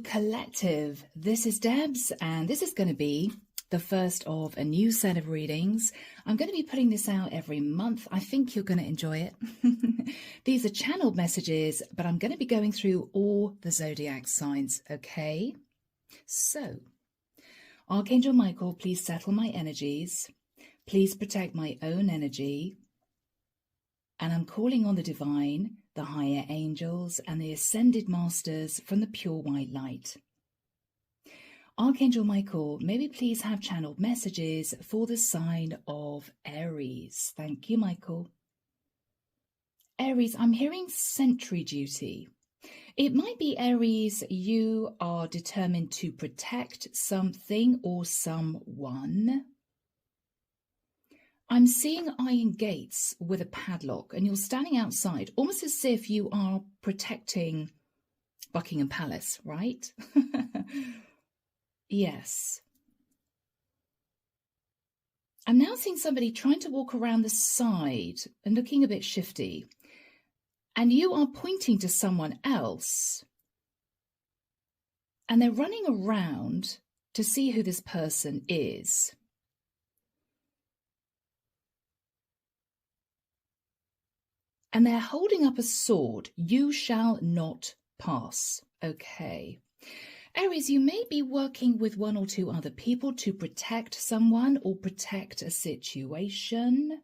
Collective. This is Debs, and this is going to be the first of a new set of readings. I'm going to be putting this out every month. I think you're going to enjoy it. These are channeled messages, but I'm going to be going through all the zodiac signs, okay? So, Archangel Michael, please settle my energies. Please protect my own energy. And I'm calling on the divine, the higher angels, and the ascended masters from the pure white light. Archangel Michael, may we please have channeled messages for the sign of Aries. Thank you, Michael. Aries, I'm hearing sentry duty. It might be, Aries, you are determined to protect something or someone. I'm seeing iron gates with a padlock, and you're standing outside, almost as if you are protecting Buckingham Palace, right? Yes. I'm now seeing somebody trying to walk around the side and looking a bit shifty, and you are pointing to someone else, and they're running around to see who this person is. And they're holding up a sword. You shall not pass. Okay. Aries, you may be working with one or two other people to protect someone or protect a situation.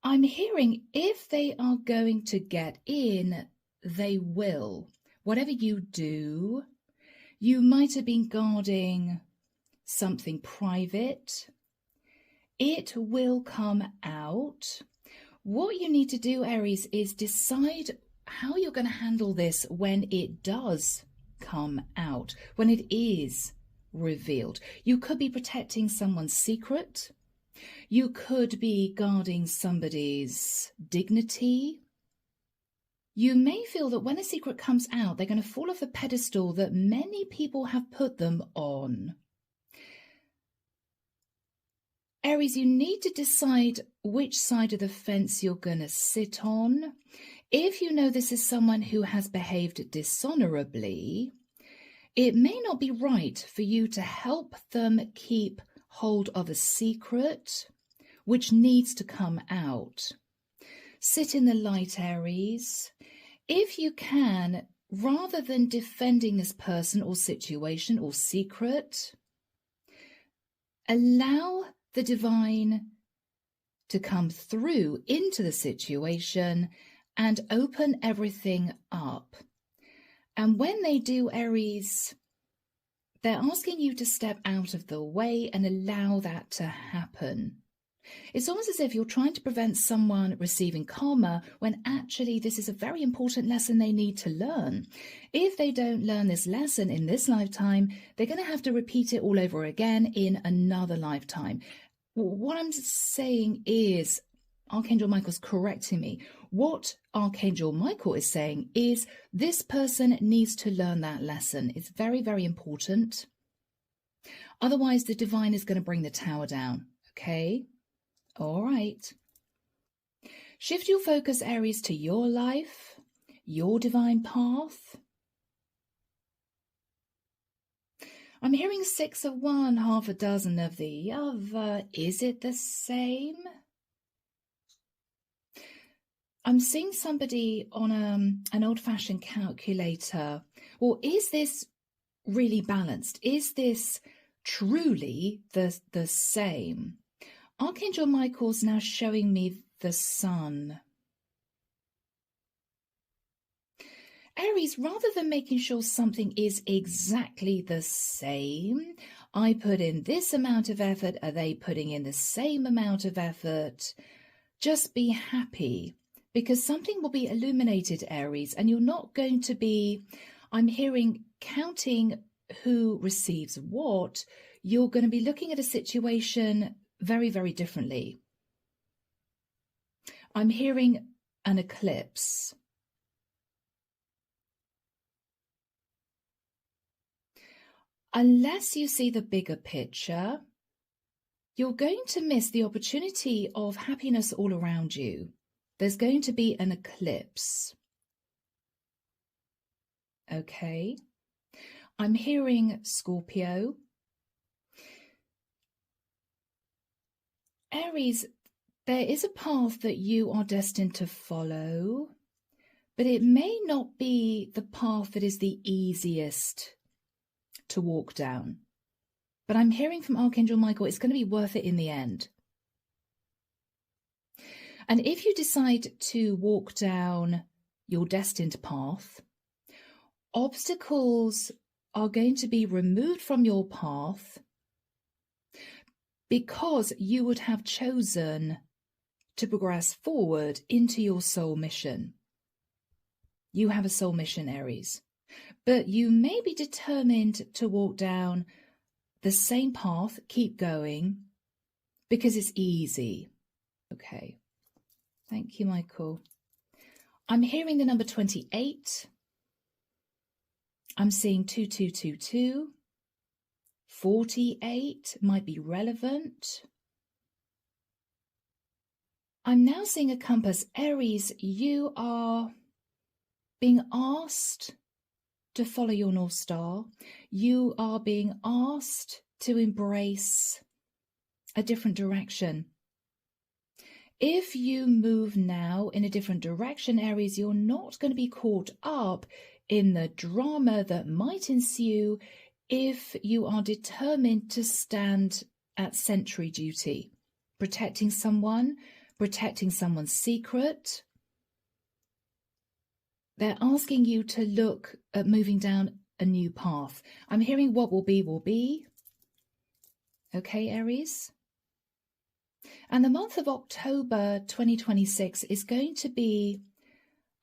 I'm hearing if they are going to get in, they will. Whatever you do, you might have been guarding something private. It will come out. What you need to do, Aries, is decide how you're going to handle this when it does come out, when it is revealed. You could be protecting someone's secret. You could be guarding somebody's dignity. You may feel that when a secret comes out, they're going to fall off a pedestal that many people have put them on. Aries, you need to decide which side of the fence you're going to sit on. If you know this is someone who has behaved dishonorably, it may not be right for you to help them keep hold of a secret which needs to come out. Sit in the light, Aries. If you can, rather than defending this person or situation or secret, allow the divine to come through into the situation and open everything up. And when they do, Aries, they're asking you to step out of the way and allow that to happen. It's almost as if you're trying to prevent someone receiving karma when actually this is a very important lesson they need to learn. If they don't learn this lesson in this lifetime, they're going to have to repeat it all over again in another lifetime. What I'm saying is, Archangel Michael's correcting me. What Archangel Michael is saying is this person needs to learn that lesson. It's very, very important. Otherwise, the divine is going to bring the tower down. Okay? All right. Shift your focus, Aries, to your life, your divine path. I'm hearing 6 of one, half a dozen of the other. Is it the same? I'm seeing somebody on an old-fashioned calculator. Or is this really balanced? Is this truly the same? Archangel Michael's now showing me the sun. Aries, rather than making sure something is exactly the same, I put in this amount of effort, are they putting in the same amount of effort? Just be happy, because something will be illuminated, Aries, and you're not going to be, I'm hearing, counting who receives what. You're going to be looking at a situation very, very differently. I'm hearing an eclipse. Unless you see the bigger picture, you're going to miss the opportunity of happiness all around you. There's going to be an eclipse. Okay. I'm hearing Scorpio. Aries, there is a path that you are destined to follow, but it may not be the path that is the easiest to walk down. But I'm hearing from Archangel Michael, it's going to be worth it in the end. And if you decide to walk down your destined path, obstacles are going to be removed from your path because you would have chosen to progress forward into your soul mission. You have a soul mission, Aries, but you may be determined to walk down the same path, keep going, because it's easy. Okay. Thank you, Michael. I'm hearing the number 28. I'm seeing 2222. 48 might be relevant. I'm now seeing a compass. Aries, you are being asked to follow your North Star. You are being asked to embrace a different direction. If you move now in a different direction, Aries, you're not going to be caught up in the drama that might ensue if you are determined to stand at sentry duty, protecting someone, protecting someone's secret. They're asking you to look at moving down a new path. I'm hearing what will be, will be. Okay, Aries? And the month of October 2026 is going to be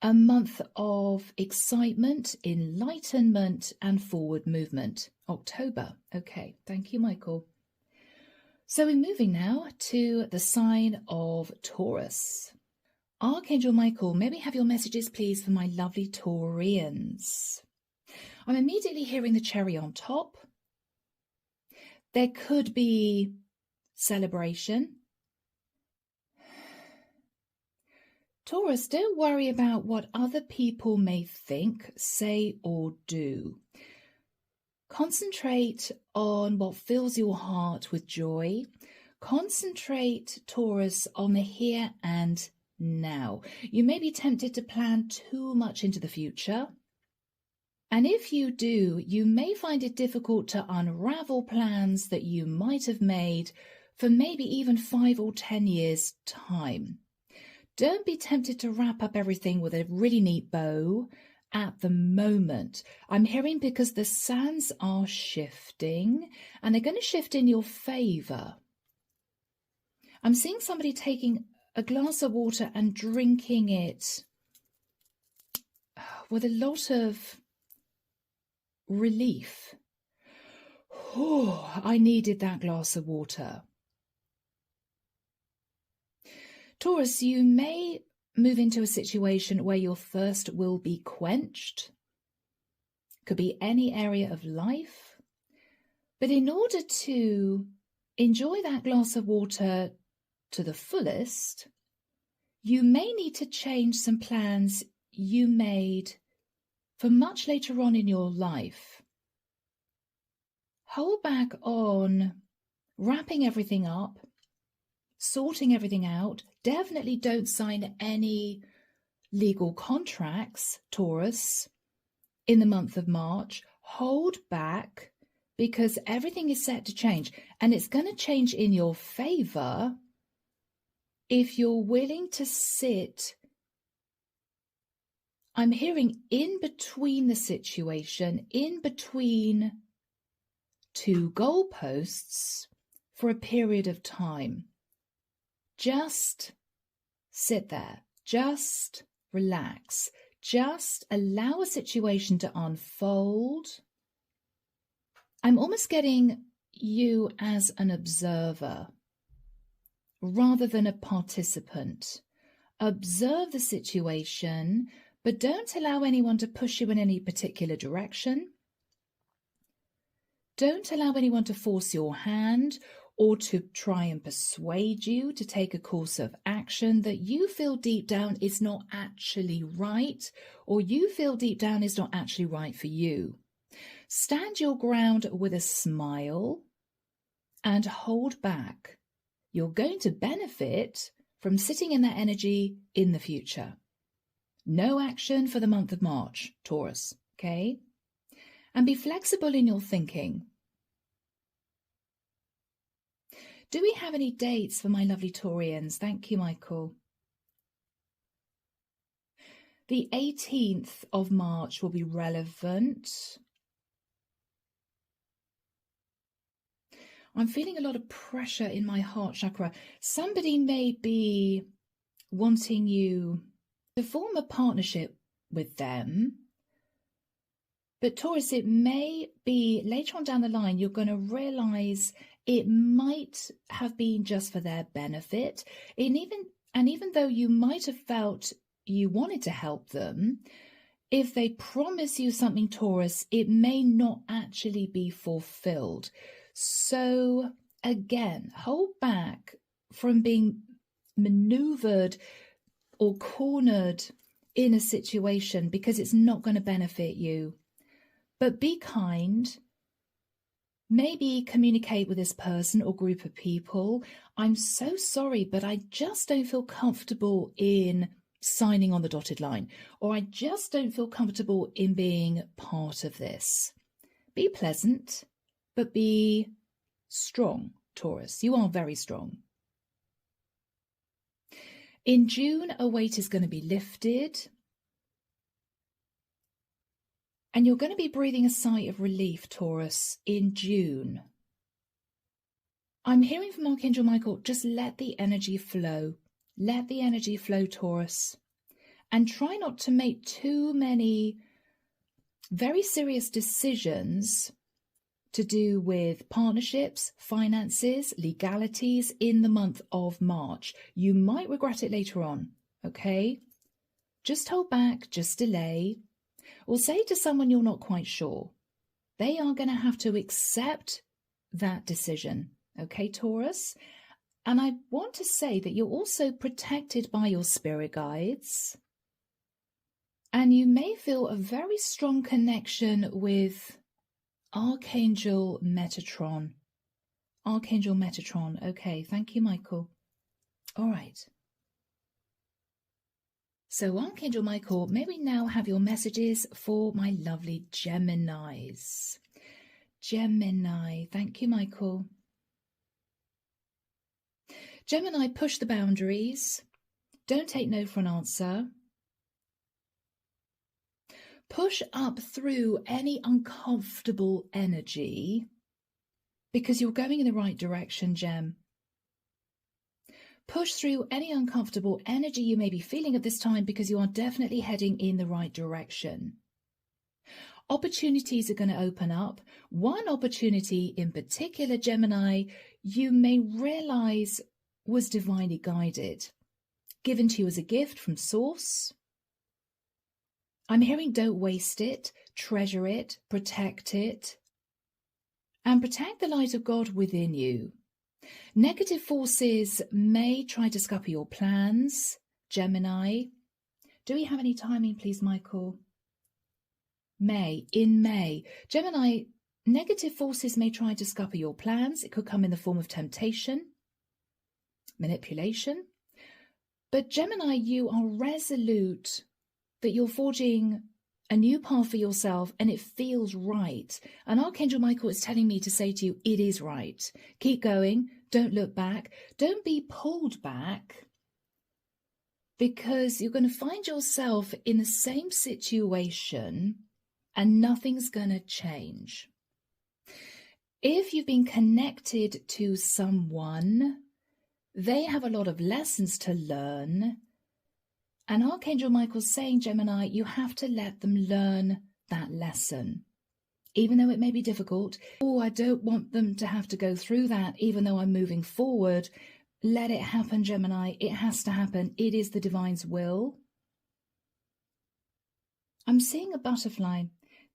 a month of excitement, enlightenment, and forward movement. October. Okay, thank you, Michael. So we're moving now to the sign of Taurus. Archangel Michael, may we have your messages, please, for my lovely Taurians? I'm immediately hearing the cherry on top. There could be celebration. Taurus, don't worry about what other people may think, say, or do. Concentrate on what fills your heart with joy. Concentrate, Taurus, on the here and now. You may be tempted to plan too much into the future. And if you do, you may find it difficult to unravel plans that you might have made for maybe even 5 or 10 years' time. Don't be tempted to wrap up everything with a really neat bow at the moment. I'm hearing because the sands are shifting and they're going to shift in your favor. I'm seeing somebody taking a glass of water and drinking it with a lot of relief. Oh, I needed that glass of water. Taurus, you may move into a situation where your thirst will be quenched. Could be any area of life. But in order to enjoy that glass of water to the fullest, you may need to change some plans you made for much later on in your life. Hold back on wrapping everything up, sorting everything out. Definitely don't sign any legal contracts, Taurus, in the month of March. Hold back because everything is set to change, and it's going to change in your favor if you're willing to sit. I'm hearing in between the situation, in between two goalposts for a period of time. Just sit there, just relax, just allow a situation to unfold. I'm almost getting you as an observer rather than a participant. Observe the situation, but don't allow anyone to push you in any particular direction. Don't allow anyone to force your hand or to try and persuade you to take a course of action that you feel deep down is not actually right, or you feel deep down is not actually right for you. Stand your ground with a smile and hold back. You're going to benefit from sitting in that energy in the future. No action for the month of March, Taurus, okay? And be flexible in your thinking. Do we have any dates for my lovely Taurians? Thank you, Michael. The 18th of March will be relevant. I'm feeling a lot of pressure in my heart chakra. Somebody may be wanting you to form a partnership with them. But Taurus, it may be later on down the line, you're going to realize it might have been just for their benefit. And even though you might have felt you wanted to help them, if they promise you something, Taurus, it may not actually be fulfilled. So again, hold back from being maneuvered or cornered in a situation because it's not going to benefit you. But be kind. Maybe communicate with this person or group of people. I'm so sorry, but I just don't feel comfortable in signing on the dotted line, or I just don't feel comfortable in being part of this. Be pleasant, but be strong, Taurus. You are very strong. In June, a weight is going to be lifted. And you're going to be breathing a sigh of relief, Taurus, in June. I'm hearing from Archangel Michael, just let the energy flow. Let the energy flow, Taurus. And try not to make too many very serious decisions to do with partnerships, finances, legalities in the month of March. You might regret it later on, okay? Just hold back, just delay. Or say to someone you're not quite sure. They are going to have to accept that decision. Okay, Taurus? And I want to say that you're also protected by your spirit guides. And you may feel a very strong connection with Archangel Metatron. Archangel Metatron. Okay, thank you, Michael. All right. So Archangel Michael, may we now have your messages for my lovely Geminis. Gemini, thank you, Michael. Gemini, push the boundaries. Don't take no for an answer. Push up through any uncomfortable energy because you're going in the right direction, Gem. Push through any uncomfortable energy you may be feeling at this time because you are definitely heading in the right direction. Opportunities are going to open up. One opportunity in particular, Gemini, you may realize was divinely guided, given to you as a gift from Source. I'm hearing don't waste it, treasure it, protect it, and protect the light of God within you. Negative forces may try to scupper your plans, Gemini. Do we have any timing, please, Michael? In May. Gemini, negative forces may try to scupper your plans. It could come in the form of temptation, manipulation. But Gemini, you are resolute that you're forging a new path for yourself and it feels right. And Archangel Michael is telling me to say to you, it is right. Keep going. Don't look back. Don't be pulled back because you're going to find yourself in the same situation and nothing's going to change. If you've been connected to someone, they have a lot of lessons to learn. And Archangel Michael's saying, Gemini, you have to let them learn that lesson. Even though it may be difficult, I don't want them to have to go through that, even though I'm moving forward. Let it happen, Gemini. It has to happen. It is the divine's will. I'm seeing a butterfly.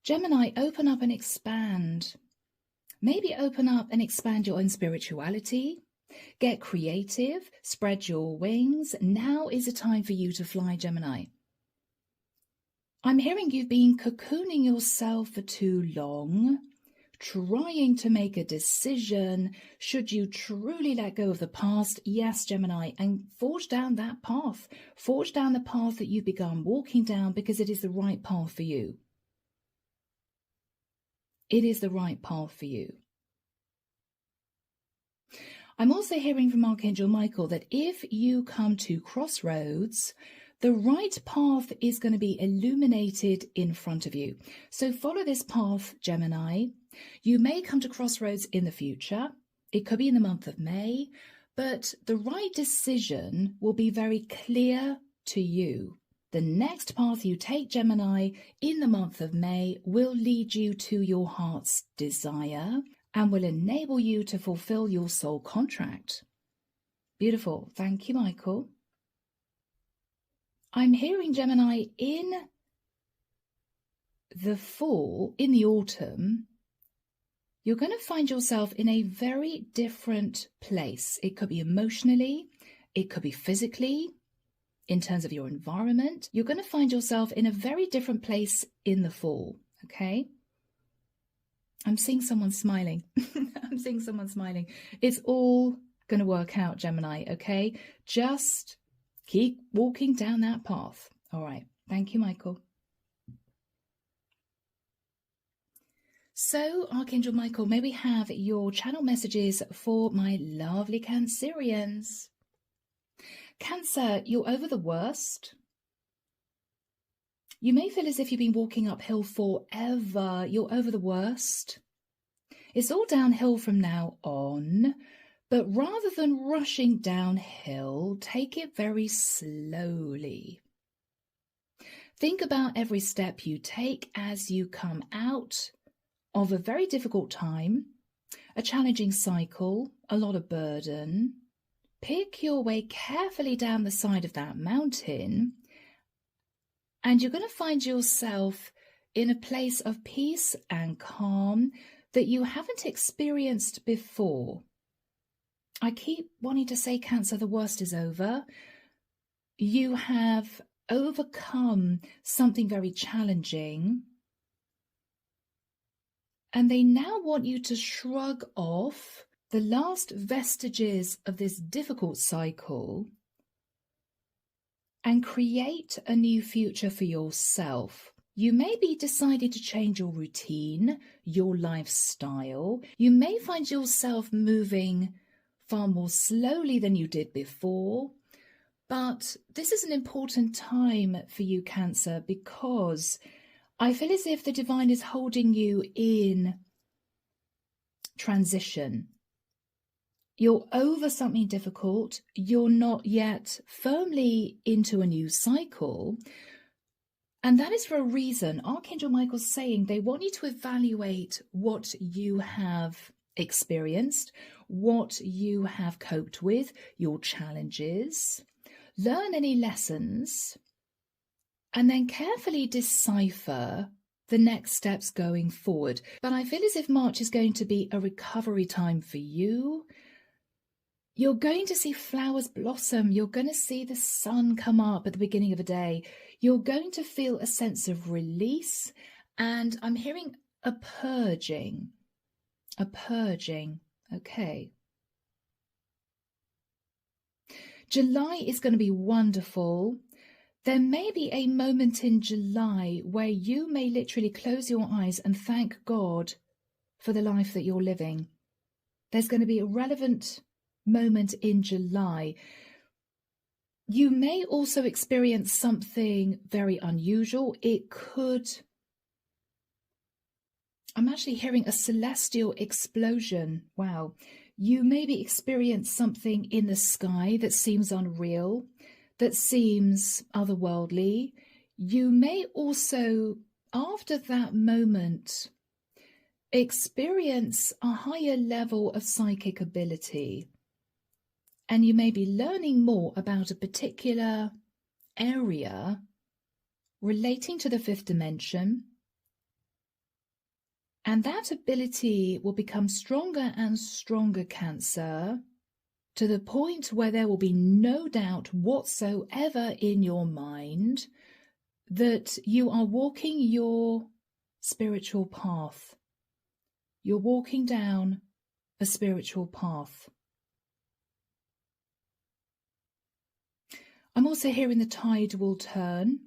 Gemini, open up and expand. Maybe open up and expand your own spirituality. Get creative, spread your wings. Now is the time for you to fly, Gemini. I'm hearing you've been cocooning yourself for too long, trying to make a decision. Should you truly let go of the past? Yes, Gemini, and forge down that path. Forge down the path that you've begun walking down, because it is the right path for you. It is the right path for you. I'm also hearing from Archangel Michael that if you come to crossroads, the right path is going to be illuminated in front of you. So follow this path, Gemini. You may come to crossroads in the future. It could be in the month of May, but the right decision will be very clear to you. The next path you take, Gemini, in the month of May will lead you to your heart's desire and will enable you to fulfill your soul contract. Beautiful. Thank you, Michael. I'm hearing, Gemini, in the fall, in the autumn, you're going to find yourself in a very different place. It could be emotionally, it could be physically, in terms of your environment. You're going to find yourself in a very different place in the fall, okay? I'm seeing someone smiling. I'm seeing someone smiling. It's all going to work out, Gemini, okay? Just keep walking down that path. All right. Thank you, Michael. So, Archangel Michael, may we have your channel messages for my lovely Cancerians? Cancer, you're over the worst. You may feel as if you've been walking uphill forever. You're over the worst. It's all downhill from now on. But rather than rushing downhill, take it very slowly. Think about every step you take as you come out of a very difficult time, a challenging cycle, a lot of burden. Pick your way carefully down the side of that mountain, and you're going to find yourself in a place of peace and calm that you haven't experienced before. I keep wanting to say, Cancer, the worst is over. You have overcome something very challenging, and they now want you to shrug off the last vestiges of this difficult cycle and create a new future for yourself. You may be deciding to change your routine, your lifestyle. You may find yourself moving far more slowly than you did before. But this is an important time for you, Cancer, because I feel as if the divine is holding you in transition. You're over something difficult. You're not yet firmly into a new cycle. And that is for a reason. Archangel Michael's saying they want you to evaluate what you have experienced, what you have coped with, your challenges, learn any lessons, and then carefully decipher the next steps going forward. But I feel as if March is going to be a recovery time for you. You're going to see flowers blossom. You're going to see the sun come up at the beginning of a day. You're going to feel a sense of release. And I'm hearing a purging. A purging. Okay. July is going to be wonderful. There may be a moment in July where you may literally close your eyes and thank God for the life that you're living. There's going to be a relevant moment in July. You may also experience something very unusual. It could, I'm actually hearing a celestial explosion. Wow. You maybe experience something in the sky that seems unreal, that seems otherworldly. You may also, after that moment, experience a higher level of psychic ability. And you may be learning more about a particular area relating to the fifth dimension. And that ability will become stronger and stronger, Cancer, to the point where there will be no doubt whatsoever in your mind that you are walking your spiritual path. You're walking down a spiritual path. I'm also hearing the tide will turn.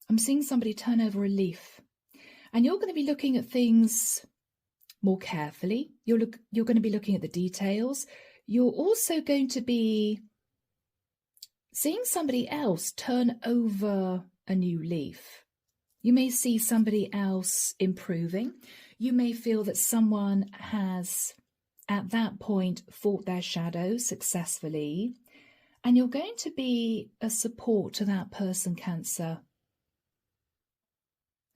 I'm seeing somebody turn over a leaf. And you're going to be looking at things more carefully. You're going to be looking at the details. You're also going to be seeing somebody else turn over a new leaf. You may see somebody else improving. You may feel that someone has, at that point, fought their shadow successfully, and you're going to be a support to that person, Cancer.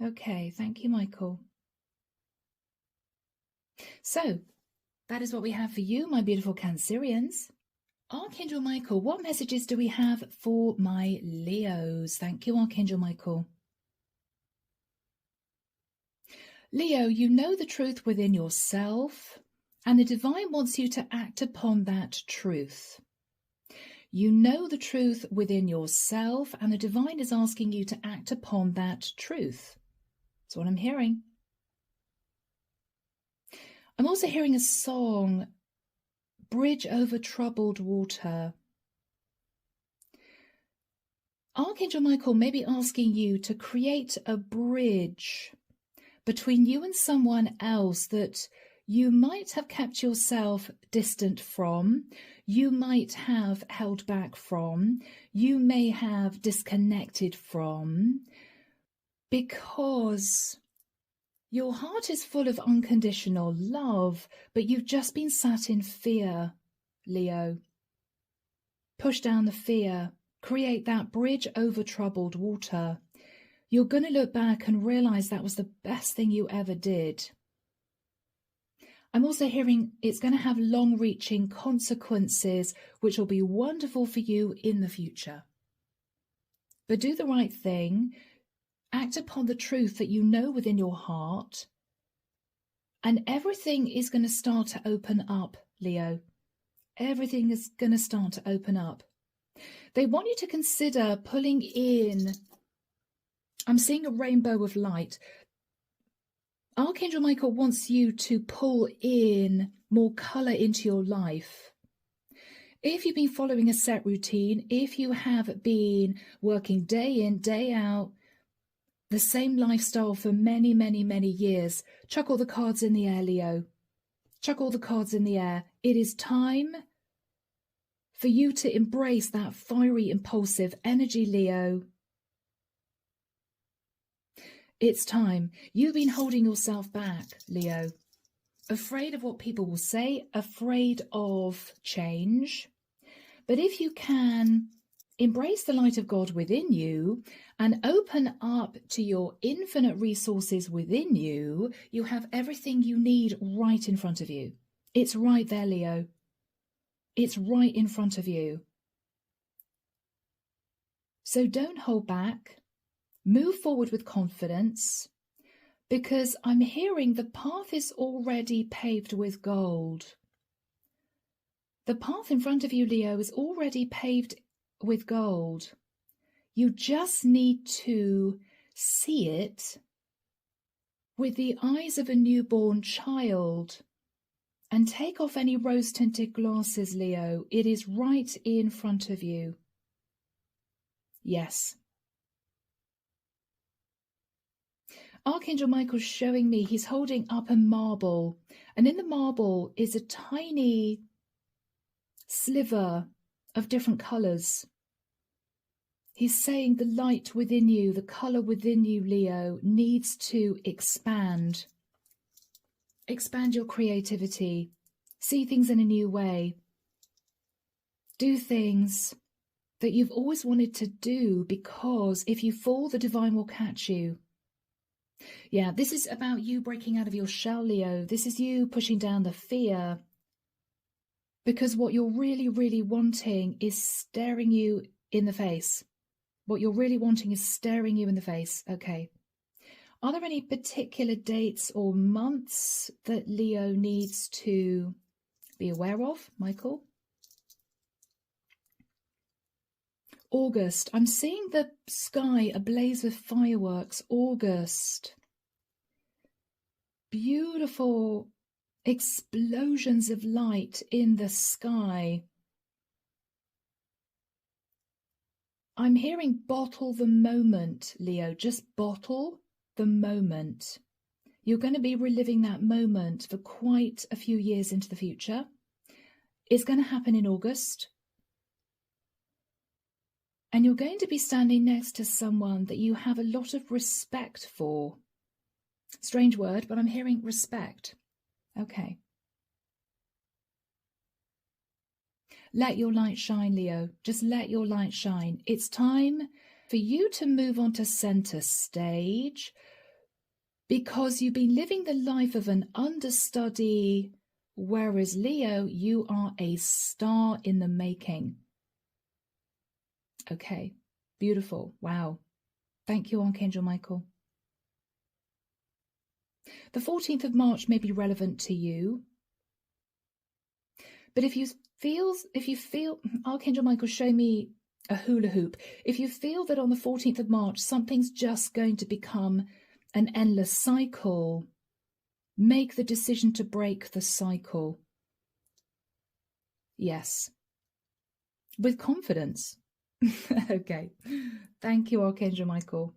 Okay, thank you, Michael. So, that is what we have for you, my beautiful Cancerians. Archangel Michael, what messages do we have for my Leos? Thank you, Archangel Michael. Leo, you know the truth within yourself, and the divine wants you to act upon that truth. You know the truth within yourself, and the divine is asking you to act upon that truth. That's what I'm hearing. I'm also hearing a song, Bridge Over Troubled Water. Archangel Michael may be asking you to create a bridge between you and someone else that you might have kept yourself distant from, you might have held back from, you may have disconnected from, because your heart is full of unconditional love, but you've just been sat in fear, Leo. Push down the fear. Create that bridge over troubled water. You're going to look back and realize that was the best thing you ever did. I'm also hearing it's going to have long-reaching consequences, which will be wonderful for you in the future. But do the right thing. Act upon the truth that you know within your heart, and everything is going to start to open up, Leo. Everything is going to start to open up. They want you to consider pulling in. I'm seeing a rainbow of light. Archangel Michael wants you to pull in more colour into your life. If you've been following a set routine, if you have been working day in, day out, the same lifestyle for many, many, many years, chuck all the cards in the air, Leo. Chuck all the cards in the air. It is time for you to embrace that fiery, impulsive energy, Leo. It's time. You've been holding yourself back, Leo. Afraid of what people will say, afraid of change. But if you can embrace the light of God within you and open up to your infinite resources within you, you have everything you need right in front of you. It's right there, Leo. It's right in front of you. So don't hold back. Move forward with confidence, because I'm hearing the path is already paved with gold. The path in front of you, Leo, is already paved with gold. You just need to see it with the eyes of a newborn child and take off any rose-tinted glasses, Leo. It is right in front of you. Yes. Archangel Michael's showing me he's holding up a marble, and in the marble is a tiny sliver of different colours. He's saying the light within you, the colour within you, Leo, needs to expand. Expand your creativity. See things in a new way. Do things that you've always wanted to do, because if you fall, the divine will catch you. Yeah, this is about you breaking out of your shell, Leo. This is you pushing down the fear. Because what you're really, really wanting is staring you in the face. What you're really wanting is staring you in the face. Okay. Are there any particular dates or months that Leo needs to be aware of, Michael? August. I'm seeing the sky ablaze with fireworks. August. Beautiful explosions of light in the sky. I'm hearing bottle the moment, Leo. Just bottle the moment. You're going to be reliving that moment for quite a few years into the future. It's going to happen in August. And you're going to be standing next to someone that you have a lot of respect for. Strange word, but I'm hearing respect. Okay. Let your light shine, Leo. Just let your light shine. It's time for you to move on to center stage because you've been living the life of an understudy, whereas Leo, you are a star in the making. Okay, beautiful. Wow. Thank you, Archangel Michael. The 14th of March may be relevant to you. But if you feel, Archangel Michael, show me a hula hoop. If you feel that on the 14th of March, something's just going to become an endless cycle, make the decision to break the cycle. Yes. With confidence. Okay. Thank you, Archangel Michael.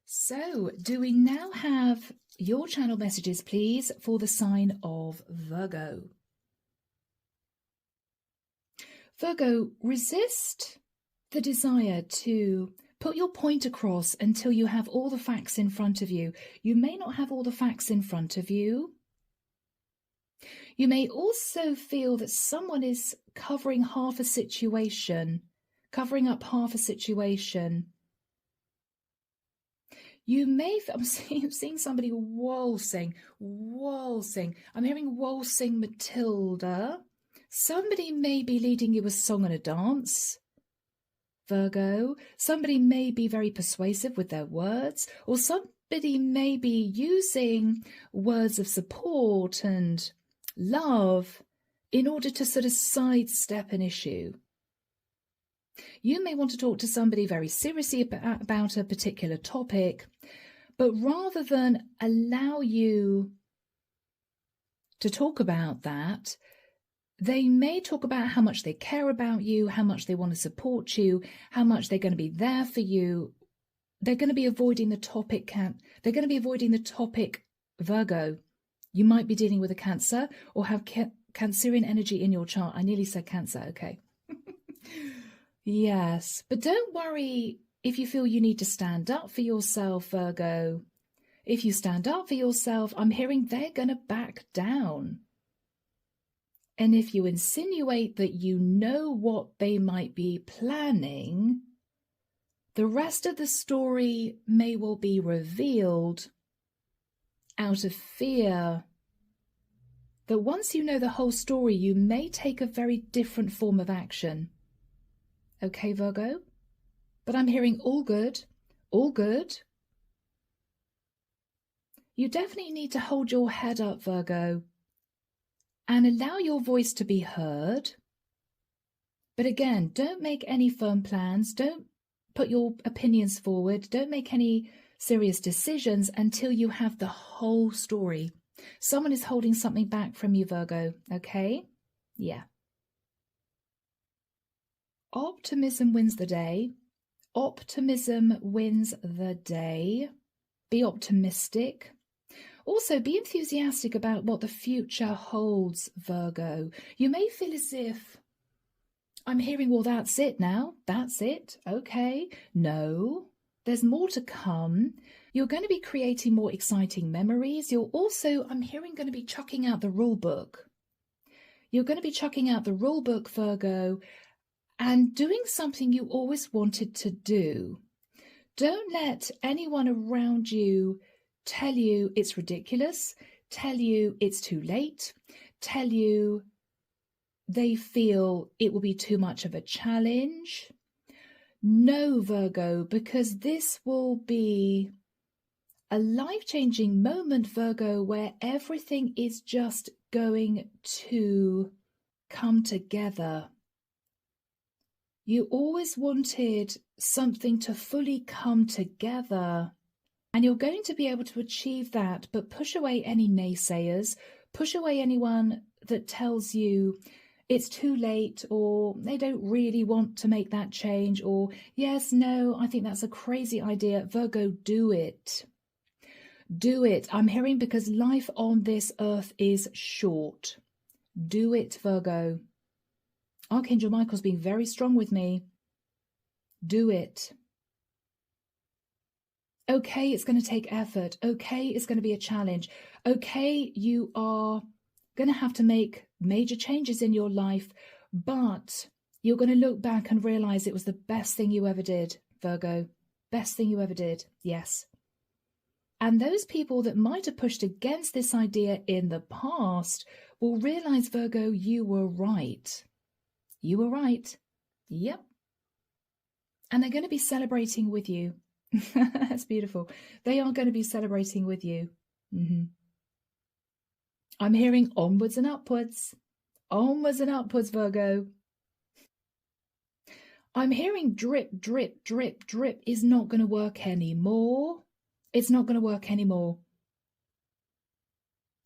So, do we now have your channel messages, please, for the sign of Virgo? Virgo, resist the desire to put your point across until you have all the facts in front of you. You may not have all the facts in front of you. You may also feel that someone is covering half a situation, covering up half a situation. You may, I'm seeing somebody waltzing. I'm hearing waltzing Matilda. Somebody may be leading you a song and a dance, Virgo. Somebody may be very persuasive with their words, or somebody may be using words of support and love in order to sort of sidestep an issue. You may want to talk to somebody very seriously about a particular topic, but rather than allow you to talk about that, they may talk about how much they care about you, how much they want to support you, how much they're going to be there for you. They're going to be avoiding the topic. They're going to be avoiding the topic, Virgo. You might be dealing with a Cancer or have Cancerian energy in your chart. I nearly said Cancer. Okay. Yes, but don't worry if you feel you need to stand up for yourself, Virgo. If you stand up for yourself, I'm hearing they're going to back down. And if you insinuate that you know what they might be planning, the rest of the story may well be revealed out of fear that once you know the whole story, you may take a very different form of action. Okay, Virgo? But I'm hearing all good, all good. You definitely need to hold your head up, Virgo, and allow your voice to be heard. But again, don't make any firm plans. Don't put your opinions forward. Don't make any serious decisions until you have the whole story. Someone is holding something back from you, Virgo, okay? Yeah. Optimism wins the day. Optimism wins the day. Be optimistic. Also, be enthusiastic about what the future holds, Virgo. You may feel as if, I'm hearing, well, that's it now. That's it. Okay. No, there's more to come. You're going to be creating more exciting memories. You're also, I'm hearing, going to be chucking out the rule book. You're going to be chucking out the rule book, Virgo, and doing something you always wanted to do. Don't let anyone around you tell you it's ridiculous, tell you it's too late, tell you they feel it will be too much of a challenge. No, Virgo, because this will be a life-changing moment, Virgo, where everything is just going to come together. You always wanted something to fully come together, and you're going to be able to achieve that, but push away any naysayers, push away anyone that tells you it's too late, or they don't really want to make that change, or yes, no, I think that's a crazy idea. Virgo, do it. Do it. I'm hearing because life on this earth is short. Do it, Virgo. Archangel Michael's being very strong with me. Do it. Okay, it's going to take effort. Okay, it's going to be a challenge. Okay, you are going to have to make major changes in your life, but you're going to look back and realize it was the best thing you ever did, Virgo. Best thing you ever did. Yes. And those people that might have pushed against this idea in the past will realize, Virgo, you were right. You were right. Yep. And they're going to be celebrating with you. That's beautiful. They are going to be celebrating with you. I'm hearing onwards and upwards. Onwards and upwards, Virgo. I'm hearing drip, drip, drip, drip is not going to work anymore. It's not going to work anymore.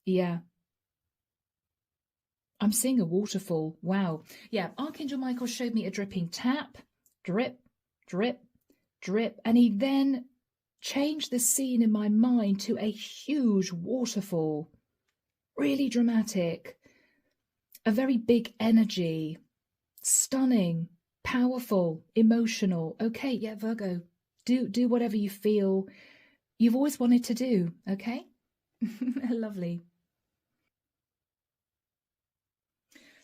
Yeah. I'm seeing a waterfall. Wow. Yeah, Archangel Michael showed me a dripping tap. Drip, drip, drip. And he then changed the scene in my mind to a huge waterfall. Really dramatic. A very big energy. Stunning. Powerful. Emotional. Okay, yeah, Virgo. Do whatever you feel you've always wanted to do, okay? Lovely.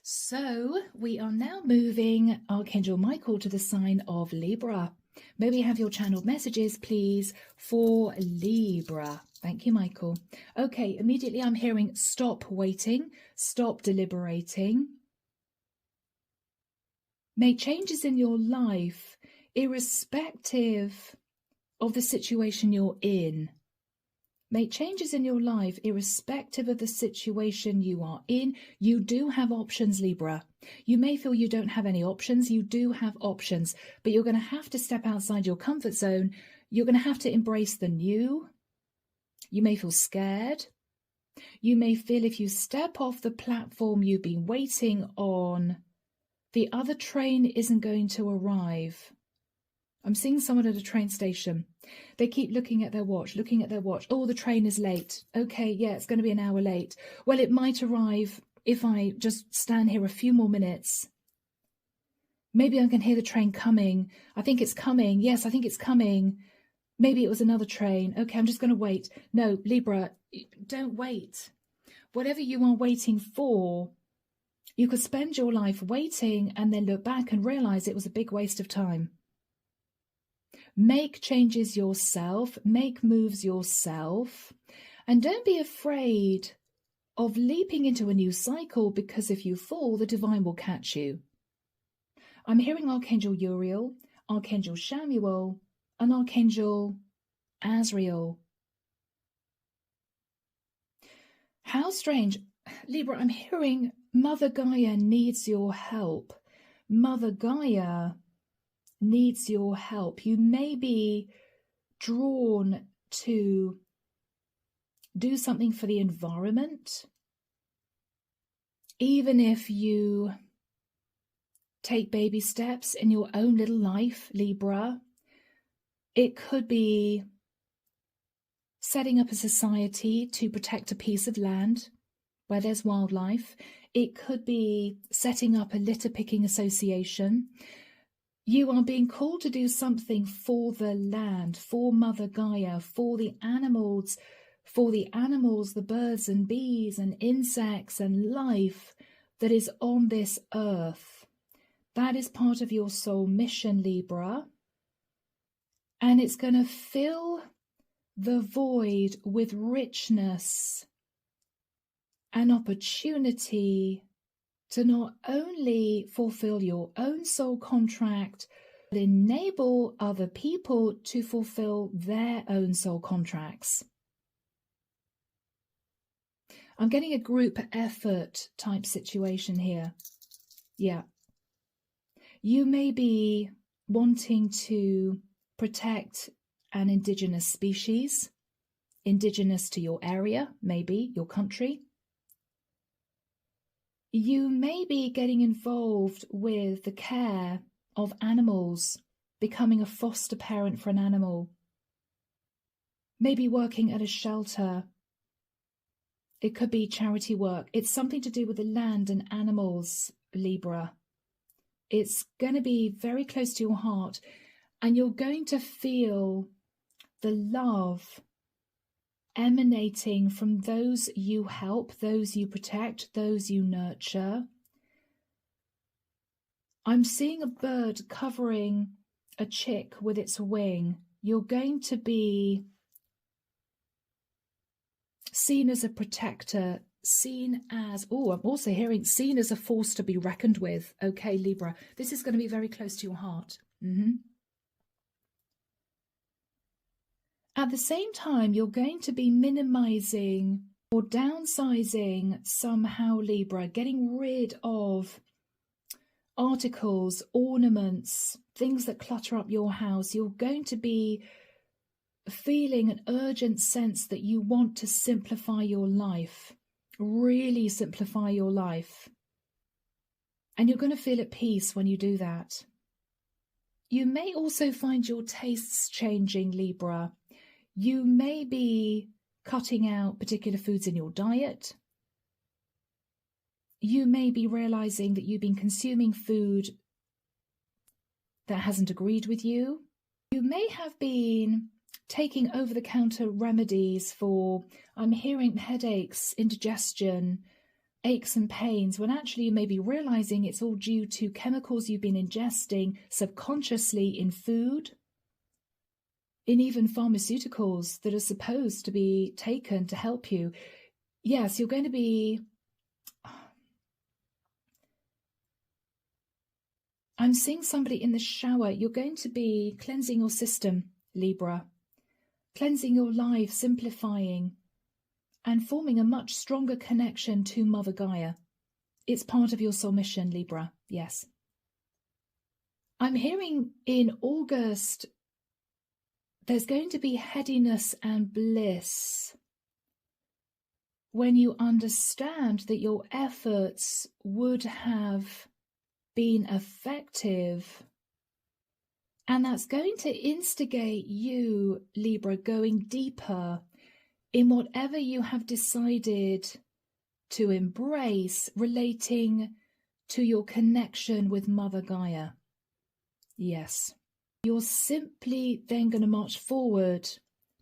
So we are now moving Archangel Michael to the sign of Libra. May we have your channeled messages, please, for Libra. Thank you, Michael. Okay, immediately I'm hearing stop waiting, stop deliberating. Make changes in your life, irrespective of the situation you're in. Make changes in your life irrespective of the situation you are in. You do have options, Libra. You may feel you don't have any options. You do have options, but you're going to have to step outside your comfort zone. You're going to have to embrace the new. You may feel scared. You may feel if you step off the platform you've been waiting on, the other train isn't going to arrive. I'm seeing someone at a train station. They keep looking at their watch, looking at their watch. Oh, the train is late. Okay, yeah, it's going to be an hour late. Well, it might arrive if I just stand here a few more minutes. Maybe I can hear the train coming. I think it's coming. Yes, I think it's coming. Maybe it was another train. Okay, I'm just going to wait. No, Libra, don't wait. Whatever you are waiting for, you could spend your life waiting and then look back and realize it was a big waste of time. Make changes yourself, make moves yourself, and don't be afraid of leaping into a new cycle, because if you fall, the divine will catch you. I'm hearing Archangel Uriel, Archangel Shamuel, and Archangel Azrael. How strange. Libra, I'm hearing Mother Gaia needs your help. Mother Gaia needs your help. You may be drawn to do something for the environment, even if you take baby steps in your own little life, Libra. It could be setting up a society to protect a piece of land where there's wildlife. It could be setting up a litter picking association. You are being called to do something for the land, for Mother Gaia, for the animals, the birds and bees and insects and life that is on this earth. That is part of your soul mission, Libra. And it's going to fill the void with richness and opportunity to not only fulfill your own soul contract, enable other people to fulfill their own soul contracts. I'm getting a group effort type situation here. Yeah. You may be wanting to protect an indigenous species, indigenous to your area, maybe your country. You may be getting involved with the care of animals, becoming a foster parent for an animal, maybe working at a shelter. It could be charity work. It's something to do with the land and animals, Libra. It's going to be very close to your heart, and you're going to feel the love emanating from those you help, those you protect, those you nurture. I'm seeing a bird covering a chick with its wing. You're going to be seen as a protector, seen as, oh, I'm also hearing seen as a force to be reckoned with. Okay, Libra, this is going to be very close to your heart. At the same time, you're going to be minimizing or downsizing somehow, Libra, getting rid of articles, ornaments, things that clutter up your house. You're going to be feeling an urgent sense that you want to simplify your life, really simplify your life. And you're going to feel at peace when you do that. You may also find your tastes changing, Libra. You may be cutting out particular foods in your diet. You may be realizing that you've been consuming food that hasn't agreed with you. You may have been taking over-the-counter remedies for, I'm hearing headaches, indigestion, aches and pains, when actually you may be realizing it's all due to chemicals you've been ingesting subconsciously in food, in even pharmaceuticals that are supposed to be taken to help you. Yes, you're going to be... I'm seeing somebody in the shower. You're going to be cleansing your system, Libra. Cleansing your life, simplifying, and forming a much stronger connection to Mother Gaia. It's part of your soul mission, Libra, yes. I'm hearing in August, there's going to be headiness and bliss when you understand that your efforts would have been effective. And that's going to instigate you, Libra, going deeper in whatever you have decided to embrace relating to your connection with Mother Gaia. Yes. You're simply then going to march forward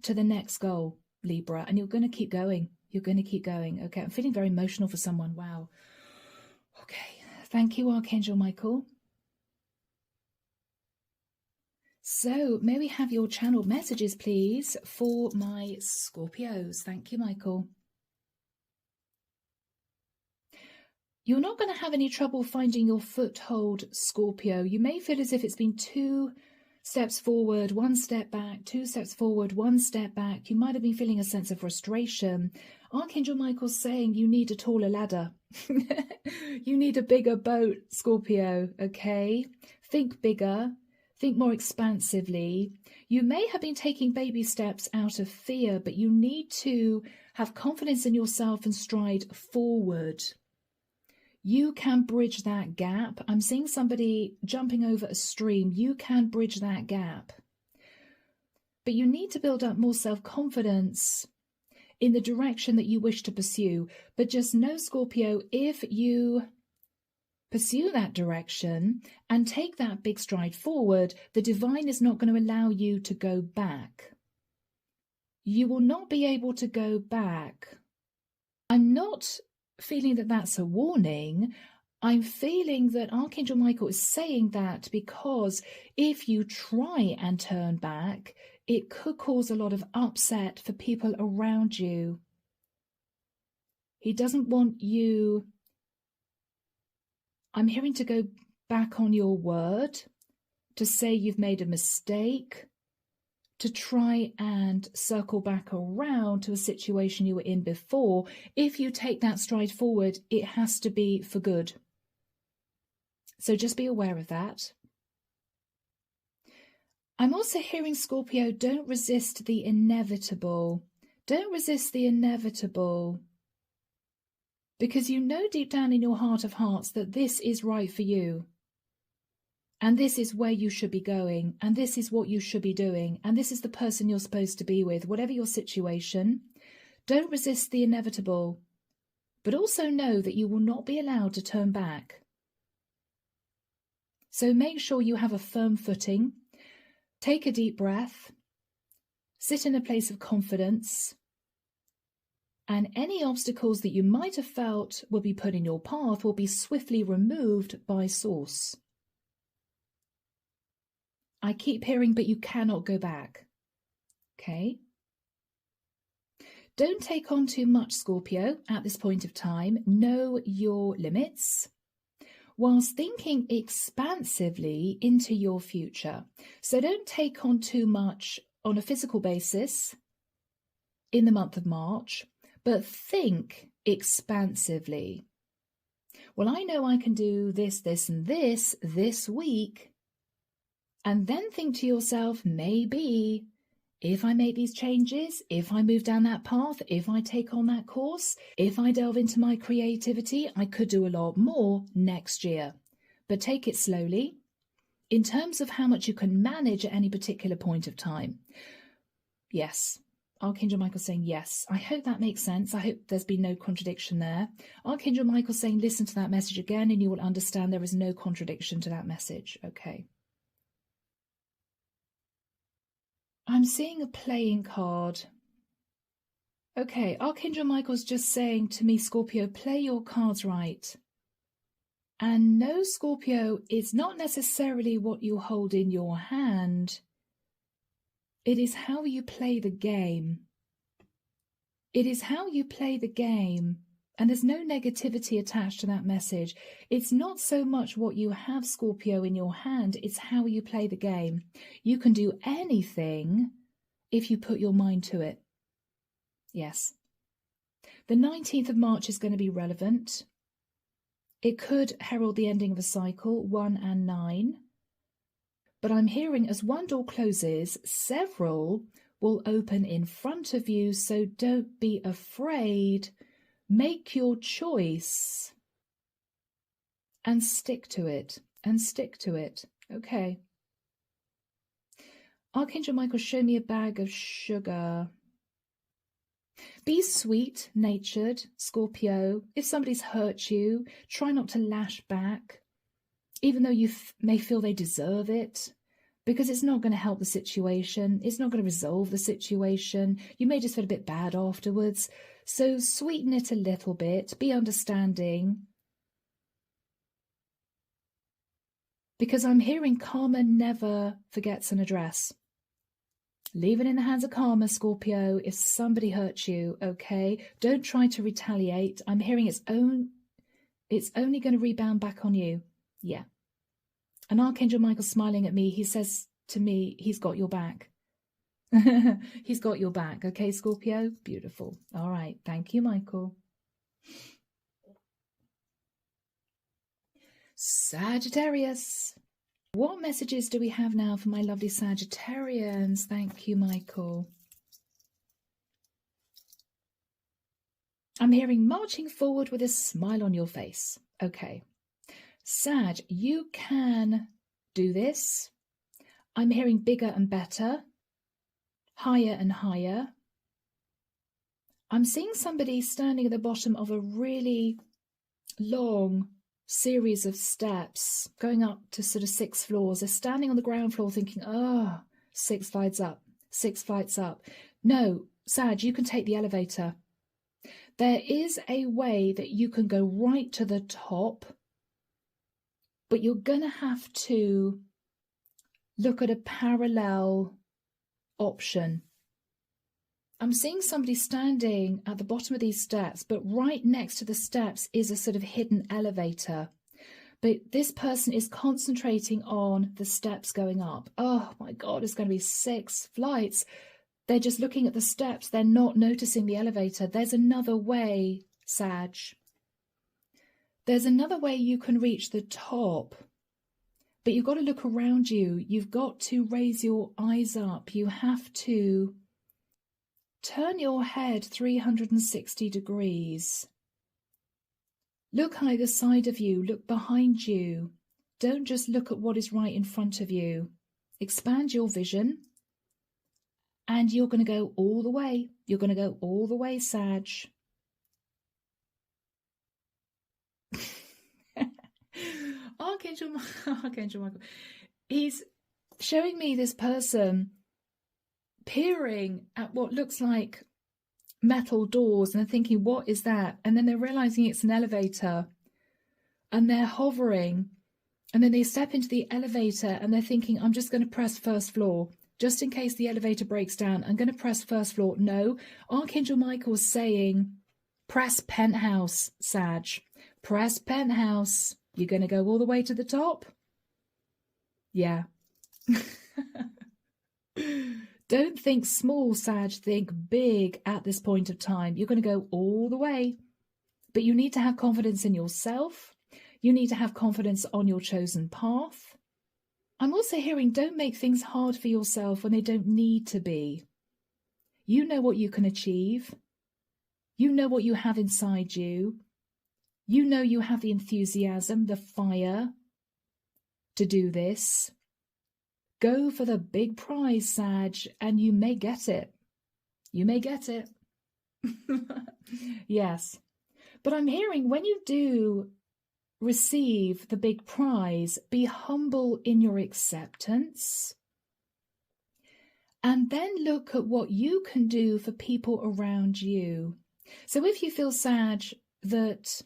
to the next goal, Libra, and you're going to keep going. You're going to keep going. Okay, I'm feeling very emotional for someone. Wow. Okay. Thank you, Archangel Michael. So, may we have your channeled messages, please, for my Scorpios? Thank you, Michael. You're not going to have any trouble finding your foothold, Scorpio. You may feel as if it's been 2 steps forward, 1 step back, 2 steps forward, 1 step back. You might have been feeling a sense of frustration. Archangel Michael's saying you need a taller ladder. You need a bigger boat, Scorpio, okay? Think bigger. Think more expansively. You may have been taking baby steps out of fear, but you need to have confidence in yourself and stride forward. You can bridge that gap. I'm seeing somebody jumping over a stream. You can bridge that gap. But you need to build up more self-confidence in the direction that you wish to pursue. But just know, Scorpio, if you pursue that direction and take that big stride forward, the divine is not going to allow you to go back. You will not be able to go back. I'm not feeling that that's a warning. I'm feeling that Archangel Michael is saying that because if you try and turn back, it could cause a lot of upset for people around you. He doesn't want you... I'm hearing to go back on your word, to say you've made a mistake, to try and circle back around to a situation you were in before. If you take that stride forward, it has to be for good. So just be aware of that. I'm also hearing, Scorpio, don't resist the inevitable. Don't resist the inevitable. Because you know deep down in your heart of hearts that this is right for you. And this is where you should be going. And this is what you should be doing. And this is the person you're supposed to be with, whatever your situation. Don't resist the inevitable. But also know that you will not be allowed to turn back. So make sure you have a firm footing. Take a deep breath. Sit in a place of confidence. And any obstacles that you might have felt will be put in your path will be swiftly removed by Source. I keep hearing, but you cannot go back. Okay? Don't take on too much, Scorpio, at this point of time. Know your limits, whilst thinking expansively into your future. So don't take on too much on a physical basis in the month of March, but think expansively. Well, I know I can do this, this, and this week. And then think to yourself, maybe if I make these changes, if I move down that path, if I take on that course, if I delve into my creativity, I could do a lot more next year. But take it slowly in terms of how much you can manage at any particular point of time. Yes. Archangel Michael saying yes. I hope that makes sense. I hope there's been no contradiction there. Archangel Michael saying listen to that message again and you will understand there is no contradiction to that message. Okay. I'm seeing a playing card. Okay, Archangel Michael's just saying to me, Scorpio, play your cards right. And no, Scorpio, it's not necessarily what you hold in your hand. It is how you play the game. It is how you play the game. And there's no negativity attached to that message. It's not so much what you have, Scorpio, in your hand. It's how you play the game. You can do anything if you put your mind to it. Yes. The 19th of March is going to be relevant. It could herald the ending of a cycle, 1 and 9. But I'm hearing as one door closes, several will open in front of you. So don't be afraid. Make your choice and stick to it, Okay. Archangel Michael, show me a bag of sugar. Be sweet-natured, Scorpio. If somebody's hurt you, try not to lash back, even though you may feel they deserve it, because it's not going to help the situation. It's not going to resolve the situation. You may just feel a bit bad afterwards. So sweeten it a little bit, be understanding. Because I'm hearing karma never forgets an address. Leave it in the hands of karma, Scorpio, if somebody hurts you, okay? Don't try to retaliate. I'm hearing it's only going to rebound back on you. Yeah. And Archangel Michael smiling at me, he says to me, he's got your back. He's got your back. Okay, Scorpio? Beautiful. All right. Thank you, Michael. Sagittarius. What messages do we have now for my lovely Sagittarians? Thank you, Michael. I'm hearing marching forward with a smile on your face. Okay. Sag, you can do this. I'm hearing bigger and better. Higher and higher. I'm seeing somebody standing at the bottom of a really long series of steps going up to sort of 6 floors. They're standing on the ground floor thinking, oh, 6 flights up, 6 flights up. No, Sag, you can take the elevator. There is a way that you can go right to the top, but you're going to have to look at a parallel option. I'm seeing somebody standing at the bottom of these steps, but right next to the steps is a sort of hidden elevator. But this person is concentrating on the steps going up. Oh my God, it's going to be 6 flights. They're just looking at the steps. They're not noticing the elevator. There's another way, Sag. There's another way you can reach the top. But you've got to look around you. You've got to raise your eyes up. You have to turn your head 360 degrees. Look either side of you. Look behind you. Don't just look at what is right in front of you. Expand your vision. And you're going to go all the way. You're going to go all the way, Sag. Archangel Michael, he's showing me this person peering at what looks like metal doors, and they're thinking, what is that? And then they're realizing it's an elevator, and they're hovering, and then they step into the elevator and they're thinking, I'm just going to press first floor. Just in case the elevator breaks down, I'm going to press first floor. No, Archangel Michael's saying, press penthouse, Sag. Press penthouse. You're going to go all the way to the top? Yeah. Don't think small, Sag. Think big at this point of time. You're going to go all the way. But you need to have confidence in yourself. You need to have confidence on your chosen path. I'm also hearing, don't make things hard for yourself when they don't need to be. You know what you can achieve. You know what you have inside you. You know you have the enthusiasm, the fire to do this. Go for the big prize, Sag, and you may get it. You may get it. Yes. But I'm hearing, when you do receive the big prize, be humble in your acceptance, and then look at what you can do for people around you. So if you feel, Sag, that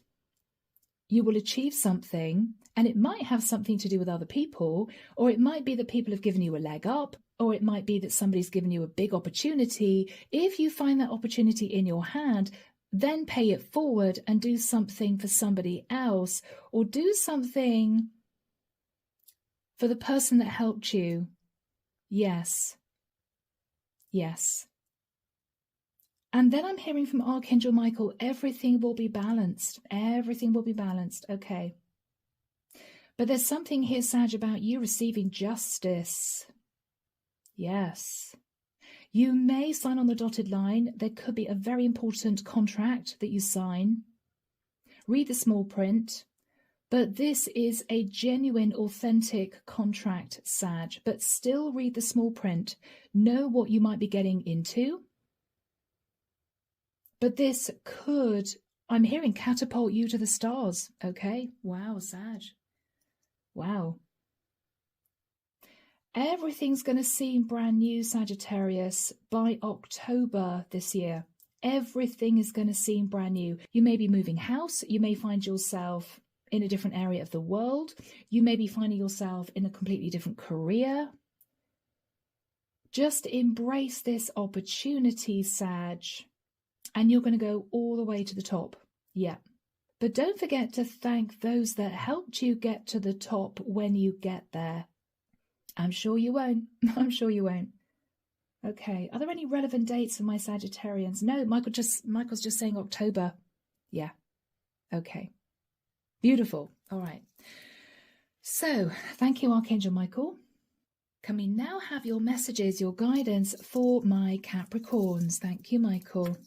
you will achieve something, and it might have something to do with other people, or it might be that people have given you a leg up, or it might be that somebody's given you a big opportunity. If you find that opportunity in your hand, then pay it forward and do something for somebody else, or do something for the person that helped you. Yes. Yes. And then I'm hearing from Archangel Michael, everything will be balanced. Everything will be balanced. Okay. But there's something here, Sag, about you receiving justice. Yes. You may sign on the dotted line. There could be a very important contract that you sign. Read the small print. But this is a genuine, authentic contract, Sag. But still read the small print. Know what you might be getting into. But this could, I'm hearing, catapult you to the stars. Okay. Wow, Sag. Wow. Everything's going to seem brand new, Sagittarius, by October this year. Everything is going to seem brand new. You may be moving house. You may find yourself in a different area of the world. You may be finding yourself in a completely different career. Just embrace this opportunity, Sag, and you're going to go all the way to the top. Yeah. But don't forget to thank those that helped you get to the top when you get there. I'm sure you won't. I'm sure you won't. Okay. Are there any relevant dates for my Sagittarians? No, Michael's just saying October. Yeah. Okay. Beautiful. All right. So thank you, Archangel Michael. Can we now have your messages, your guidance for my Capricorns? Thank you, Michael.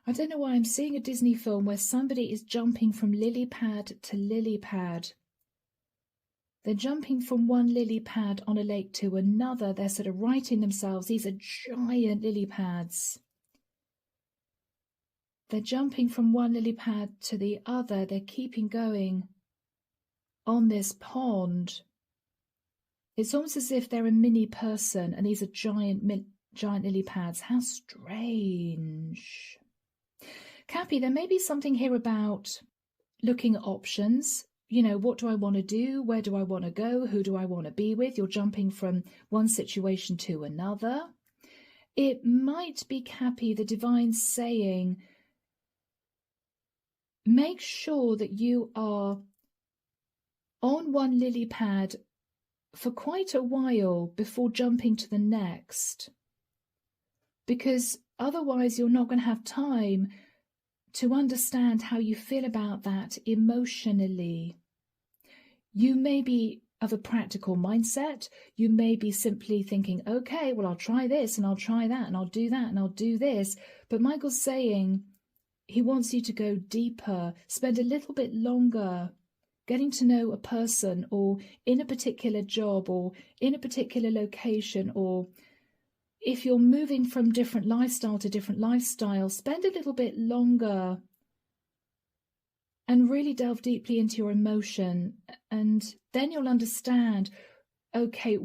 I don't know why I'm seeing a Disney film where somebody is jumping from lily pad to lily pad. They're jumping from one lily pad on a lake to another. They're sort of righting themselves. These are giant lily pads. They're jumping from one lily pad to the other. They're keeping going on this pond. It's almost as if they're a mini person and these are giant lily pads. How strange. Cappy, there may be something here about looking at options. You know, what do I want to do? Where do I want to go? Who do I want to be with? You're jumping from one situation to another. It might be, Cappy, the divine saying, make sure that you are on one lily pad for quite a while before jumping to the next, because otherwise you're not going to have time to understand how you feel about that emotionally. You may be of a practical mindset. You may be simply thinking, okay, well, I'll try this and I'll try that and I'll do that and I'll do this. But Michael's saying he wants you to go deeper, spend a little bit longer getting to know a person, or in a particular job, or in a particular location, or if you're moving from different lifestyle to different lifestyle, spend a little bit longer and really delve deeply into your emotion. And then you'll understand, okay,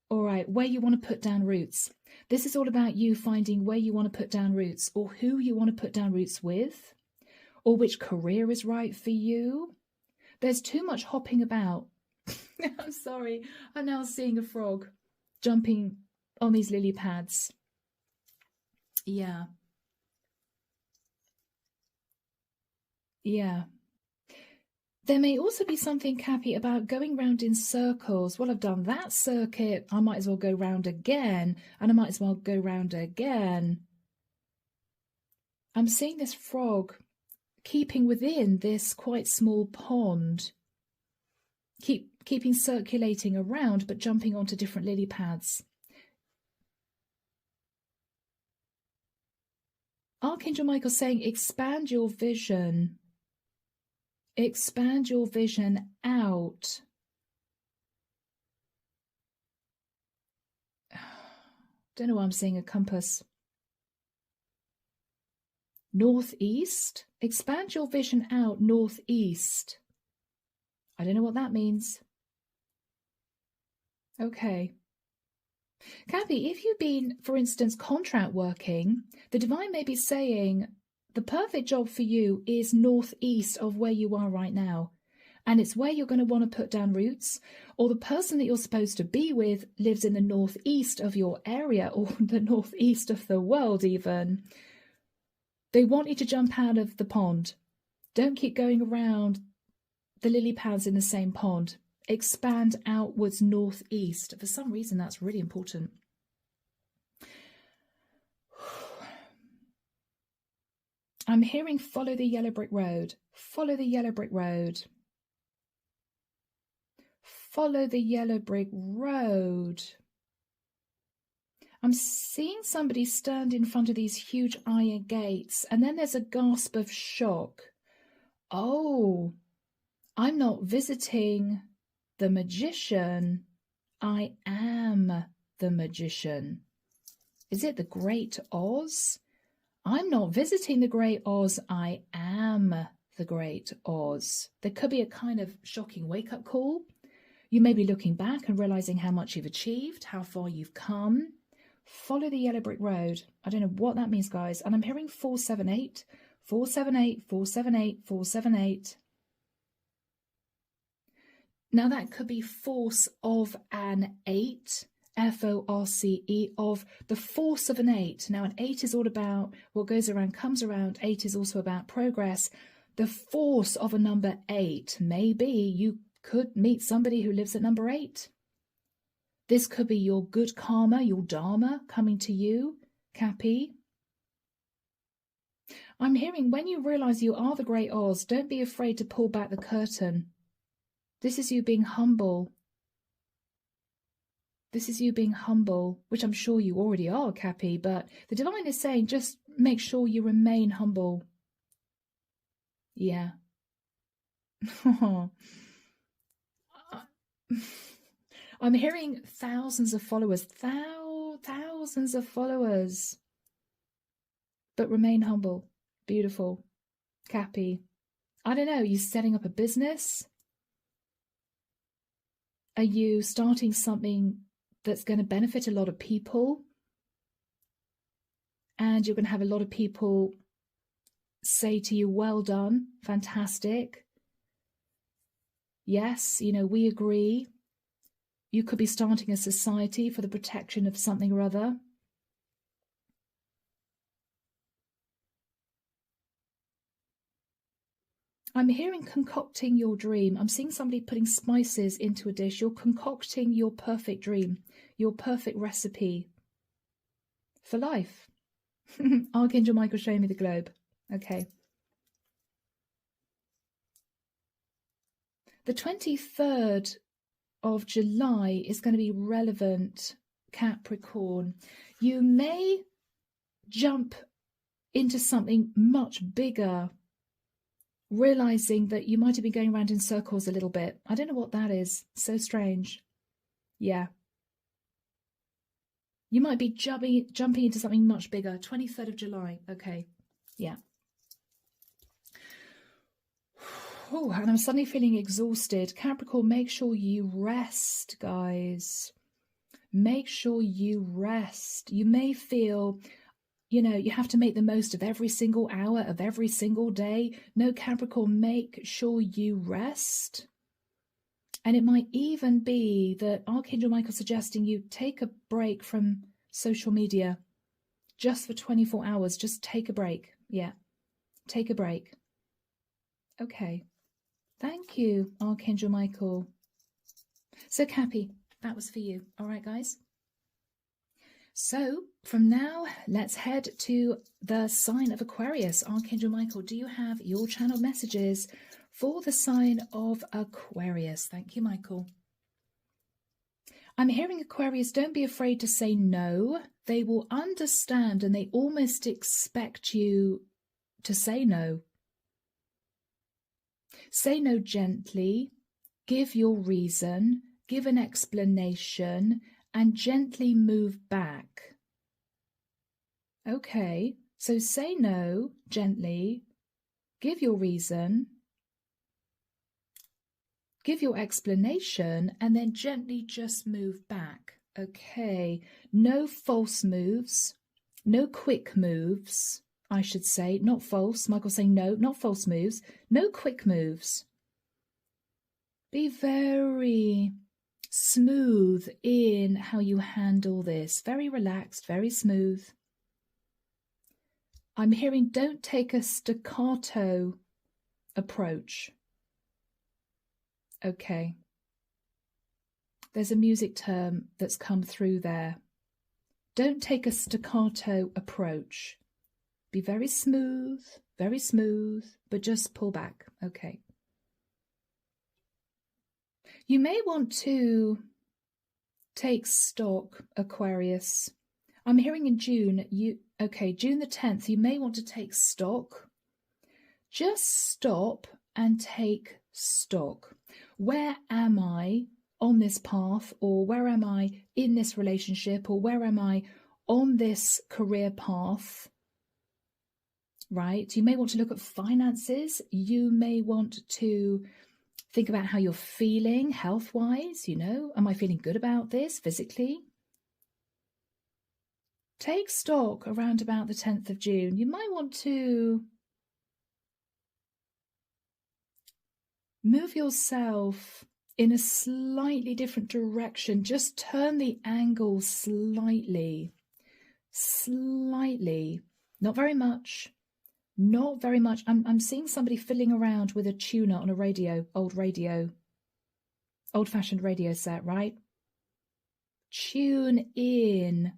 all right, where you want to put down roots. This is all about you finding where you want to put down roots, or who you want to put down roots with, or which career is right for you. There's too much hopping about. I'm sorry, I'm now seeing a frog jumping on these lily pads. Yeah. Yeah. There may also be something, Cappy, about going round in circles. Well, I've done that circuit. I might as well go round again, and I might as well go round again. I'm seeing this frog keeping within this quite small pond, keeping circulating around, but jumping onto different lily pads. Archangel Michael saying, expand your vision. Expand your vision out. Don't know why I'm seeing a compass. Northeast? Expand your vision out northeast. I don't know what that means. Okay. Cappy, if you've been, for instance, contract working, the divine may be saying the perfect job for you is northeast of where you are right now. And it's where you're going to want to put down roots, or the person that you're supposed to be with lives in the northeast of your area, or the northeast of the world even. They want you to jump out of the pond. Don't keep going around the lily pads in the same pond. Expand outwards northeast. For some reason, that's really important. I'm hearing follow the yellow brick road. Follow the yellow brick road. Follow the yellow brick road. I'm seeing somebody stand in front of these huge iron gates, and then there's a gasp of shock. Oh, I'm not visiting the magician. I am the magician. Is it the Great Oz? I'm not visiting the Great Oz. I am the Great Oz. There could be a kind of shocking wake-up call. You may be looking back and realizing how much you've achieved, how far you've come. Follow the yellow brick road. I don't know what that means, guys. And I'm hearing 478, 478, 478, 478. Now that could be force of an 8, F-O-R-C-E, of the force of an 8. Now an 8 is all about what goes around comes around. 8 is also about progress. The force of a number 8. Maybe you could meet somebody who lives at number 8. This could be your good karma, your dharma coming to you, Cappy. I'm hearing when you realize you are the Great Oz, don't be afraid to pull back the curtain. This is you being humble. This is you being humble, which I'm sure you already are, Cappy, but the divine is saying just make sure you remain humble. Yeah. I'm hearing thousands of followers, thousands of followers. But remain humble. Beautiful. Cappy. I don't know, are you setting up a business? Are you starting something that's going to benefit a lot of people? And you're going to have a lot of people say to you, well done, fantastic. Yes, you know, we agree. You could be starting a society for the protection of something or other. I'm hearing concocting your dream. I'm seeing somebody putting spices into a dish. You're concocting your perfect dream, your perfect recipe for life. Archangel Michael showing me the globe. Okay. The 23rd of July is going to be relevant, Capricorn. You may jump into something much bigger, realizing that you might have been going around in circles a little bit. I don't know what that is. So strange. Yeah. You might be jumping into something much bigger. 23rd of July. Okay. Yeah. Oh, and I'm suddenly feeling exhausted. Capricorn, make sure you rest, guys. Make sure you rest. You may feel, you know, you have to make the most of every single hour of every single day. No, Capricorn, make sure you rest. And it might even be that Archangel Michael suggesting you take a break from social media just for 24 hours. Just take a break. Yeah, take a break. Okay. Thank you, Archangel Michael. So, Cappy, that was for you. All right, guys. So, from now, let's head to the sign of Aquarius. Archangel Michael, do you have your channel messages for the sign of Aquarius? Thank you, Michael. I'm hearing Aquarius, don't be afraid to say no. They will understand and they almost expect you to say no. Say no gently, give your reason, give an explanation, and gently move back. Okay, so say no gently, give your reason, give your explanation, and then gently just move back. Okay, no false moves, no quick moves. I should say, not false. Michael's saying no, not false moves. No quick moves. Be very smooth in how you handle this. Very relaxed, very smooth. I'm hearing don't take a staccato approach. Okay. There's a music term that's come through there. Don't take a staccato approach. Be very smooth, but just pull back. Okay. You may want to take stock, Aquarius. I'm hearing in June, June the 10th, you may want to take stock. Just stop and take stock. Where am I on this path? Or where am I in this relationship? Or where am I on this career path? Right? You may want to look at finances. You may want to think about how you're feeling health-wise. You know, am I feeling good about this physically? Take stock around about the 10th of June. You might want to move yourself in a slightly different direction. Just turn the angle slightly. Slightly. Not very much. Not very much. I'm seeing somebody fiddling around with a tuner on a radio, old-fashioned radio set, right? Tune in,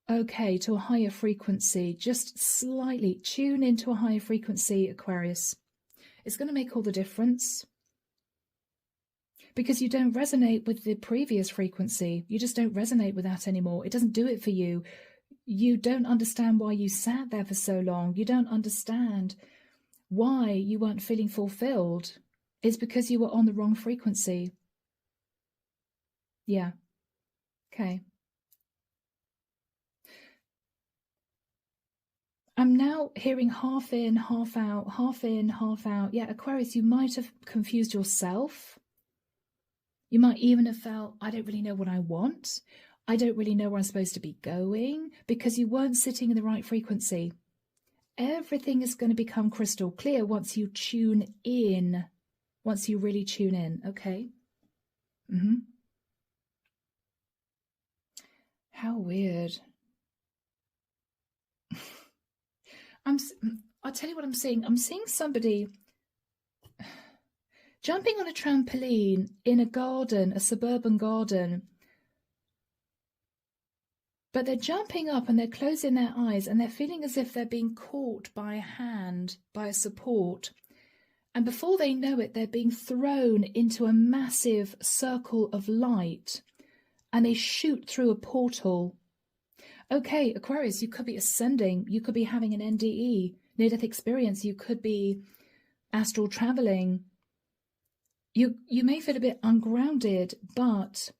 okay, to a higher frequency. Just slightly tune into a higher frequency, Aquarius. It's going to make all the difference. Because you don't resonate with the previous frequency. You just don't resonate with that anymore. It doesn't do it for you. You don't understand why you sat there for so long. You don't understand why you weren't feeling fulfilled. It's because you were on the wrong frequency. Yeah. Okay. I'm now hearing half in, half out, half in, half out. Yeah, Aquarius, you might have confused yourself. You might even have felt, I don't really know what I want. I don't really know where I'm supposed to be going, because you weren't sitting in the right frequency. Everything is going to become crystal clear once you tune in, once you really tune in, okay? How weird. I'll tell you what I'm seeing. I'm seeing somebody jumping on a trampoline in a garden, a suburban garden. But they're jumping up and they're closing their eyes and they're feeling as if they're being caught by a hand, by a support. And before they know it, they're being thrown into a massive circle of light and they shoot through a portal. Okay, Aquarius, you could be ascending. You could be having an NDE, near-death experience. You could be astral traveling. You may feel a bit ungrounded, but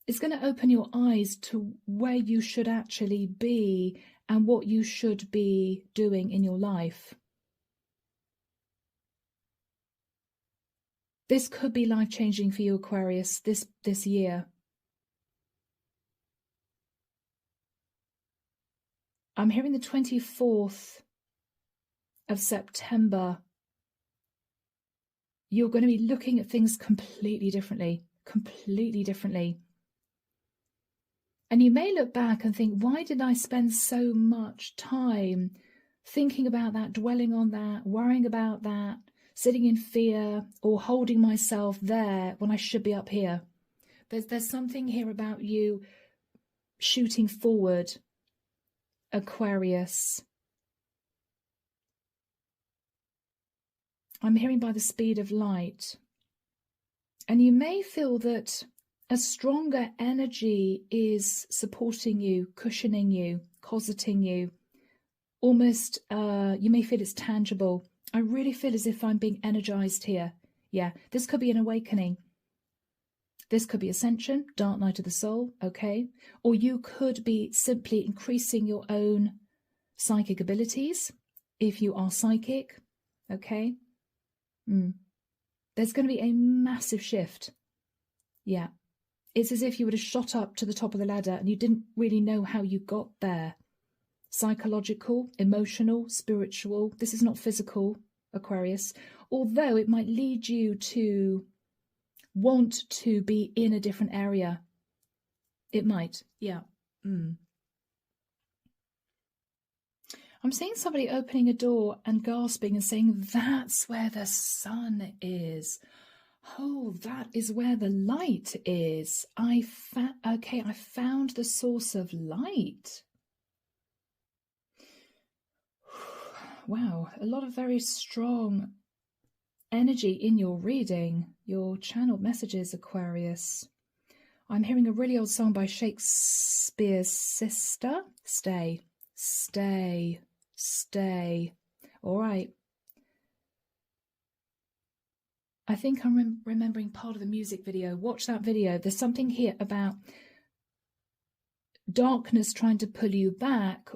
it's going to open your eyes to where you should actually be and what you should be doing in your life. This could be life-changing for you, Aquarius, this year. I'm hearing the 24th of September. You're going to be looking at things completely differently. And you may look back and think, why did I spend so much time thinking about that, dwelling on that, worrying about that, sitting in fear or holding myself there when I should be up here? There's something here about you shooting forward, Aquarius. I'm hearing by the speed of light. And you may feel that a stronger energy is supporting you, cushioning you, cosseting you. Almost, you may feel it's tangible. I really feel as if I'm being energized here. Yeah, this could be an awakening. This could be ascension, dark night of the soul, okay? Or you could be simply increasing your own psychic abilities, if you are psychic, okay? There's going to be a massive shift. Yeah. It's as if you would have shot up to the top of the ladder and you didn't really know how you got there. Psychological, emotional, spiritual. This is not physical, Aquarius. Although it might lead you to want to be in a different area. It might, yeah. I'm seeing somebody opening a door and gasping and saying, that's where the sun is. Oh, that is where the light is. I found the source of light. Wow, a lot of very strong energy in your reading, your channeled messages, Aquarius. I'm hearing a really old song by Shakespeare's sister. Stay, stay, stay. All right. I think I'm remembering part of the music video. Watch that video. There's something here about darkness trying to pull you back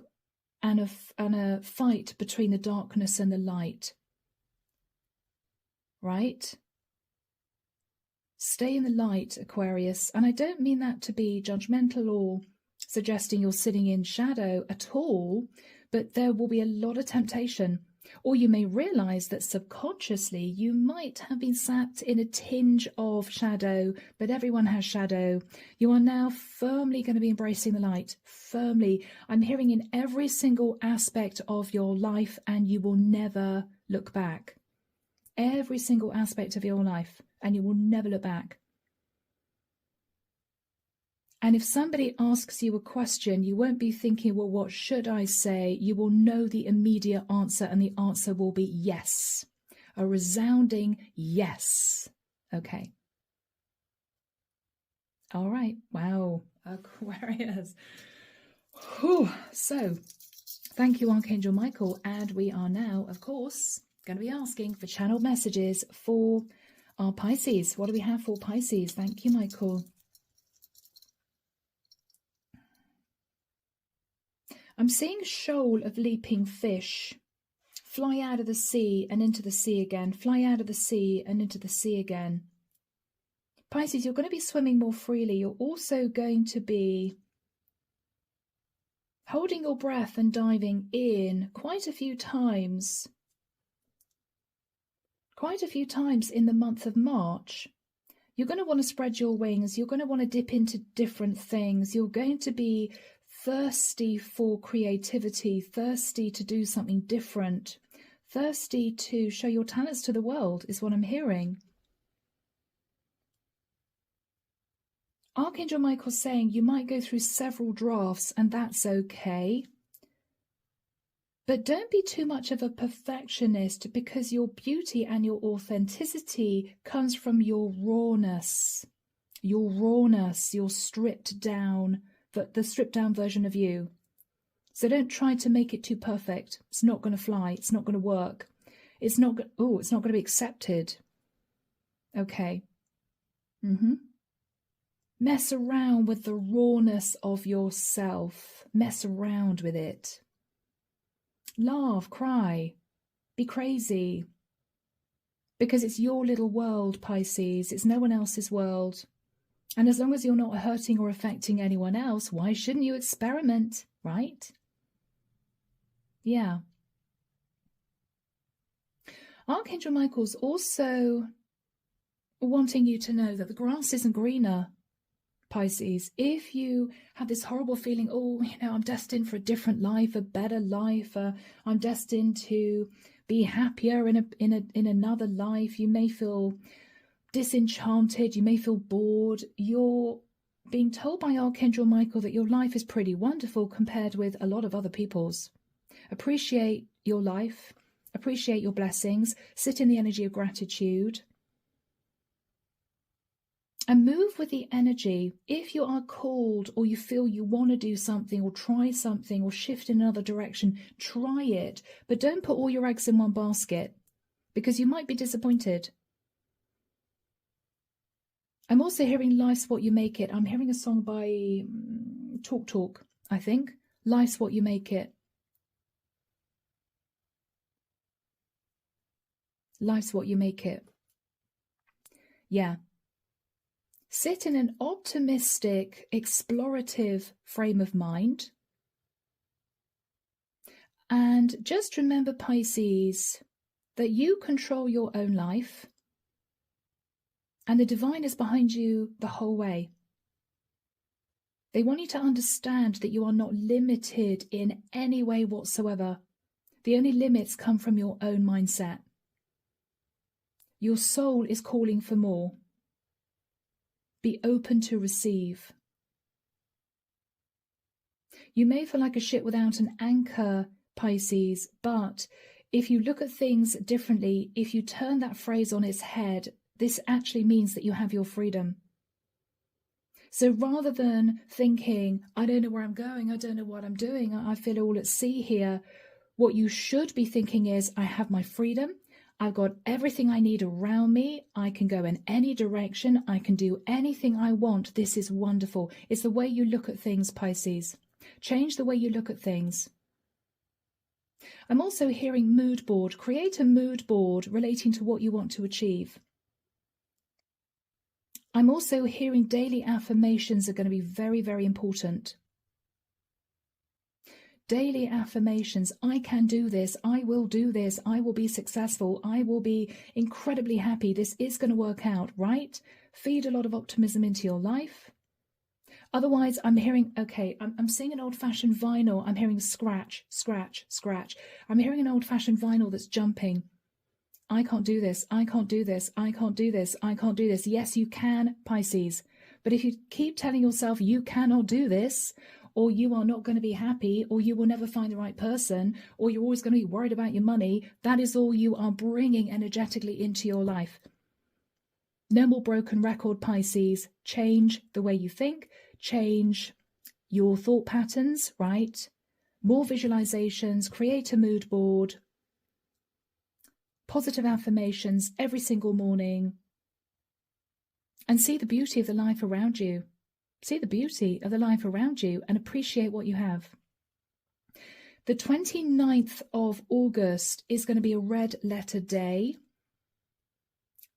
and a fight between the darkness and the light. Right? Stay in the light, Aquarius. And I don't mean that to be judgmental or suggesting you're sitting in shadow at all, but there will be a lot of temptation. Or you may realize that subconsciously you might have been sat in a tinge of shadow, but everyone has shadow. You are now firmly going to be embracing the light, firmly. I'm hearing in every single aspect of your life, and you will never look back. Every single aspect of your life, and you will never look back. And if somebody asks you a question, you won't be thinking, well, what should I say? You will know the immediate answer, and the answer will be yes. A resounding yes. Okay. All right. Wow. Aquarius. Whew. So, thank you, Archangel Michael. And we are now, of course, going to be asking for channeled messages for our Pisces. What do we have for Pisces? Thank you, Michael. I'm seeing a shoal of leaping fish fly out of the sea and into the sea again, fly out of the sea and into the sea again. Pisces, you're going to be swimming more freely. You're also going to be holding your breath and diving in quite a few times in the month of March. You're going to want to spread your wings. You're going to want to dip into different things. You're going to be thirsty for creativity, thirsty to do something different, thirsty to show your talents to the world is what I'm hearing. Archangel Michael's saying you might go through several drafts, and that's okay. But don't be too much of a perfectionist, because your beauty and your authenticity comes from your rawness, your stripped down, the stripped down version of you. So don't try to make it too perfect. It's not going to fly. It's not going to work. It's not going to be accepted. Okay. Mess around with the rawness of yourself. Mess around with it. Laugh, cry, be crazy. Because it's your little world, Pisces. It's no one else's world. And as long as you're not hurting or affecting anyone else, why shouldn't you experiment, right? Yeah. Archangel Michael's also wanting you to know that the grass isn't greener, Pisces. If you have this horrible feeling, oh, I'm destined for a different life, a better life, I'm destined to be happier in another life, you may feel disenchanted, you may feel bored. You're being told by Archangel Michael that your life is pretty wonderful compared with a lot of other people's. Appreciate your life, appreciate your blessings, sit in the energy of gratitude. And move with the energy. If you are called or you feel you want to do something or try something or shift in another direction, try it. But don't put all your eggs in one basket, because you might be disappointed. I'm also hearing Life's What You Make It. I'm hearing a song by Talk, I think. Life's What You Make It. Life's What You Make It. Yeah. Sit in an optimistic, explorative frame of mind. And just remember, Pisces, that you control your own life. And the divine is behind you the whole way. They want you to understand that you are not limited in any way whatsoever. The only limits come from your own mindset. Your soul is calling for more. Be open to receive. You may feel like a ship without an anchor, Pisces, but if you look at things differently, if you turn that phrase on its head, this actually means that you have your freedom. So rather than thinking, I don't know where I'm going, I don't know what I'm doing, I feel all at sea here, what you should be thinking is, I have my freedom. I've got everything I need around me. I can go in any direction. I can do anything I want. This is wonderful. It's the way you look at things, Pisces. Change the way you look at things. I'm also hearing mood board. Create a mood board relating to what you want to achieve. I'm also hearing daily affirmations are going to be very, very important. Daily affirmations. I can do this. I will do this. I will be successful. I will be incredibly happy. This is going to work out, right? Feed a lot of optimism into your life. Otherwise, I'm hearing, okay, I'm seeing an old-fashioned vinyl. I'm hearing scratch, scratch, scratch. I'm hearing an old-fashioned vinyl that's jumping. I can't do this. I can't do this. I can't do this. I can't do this. Yes, you can, Pisces. But if you keep telling yourself you cannot do this, or you are not going to be happy, or you will never find the right person, or you're always going to be worried about your money, that is all you are bringing energetically into your life. No more broken record, Pisces. Change the way you think, change your thought patterns, right? More visualizations, create a mood board, positive affirmations every single morning, and see the beauty of the life around you. See the beauty of the life around you and appreciate what you have. The 29th of August is going to be a red letter day.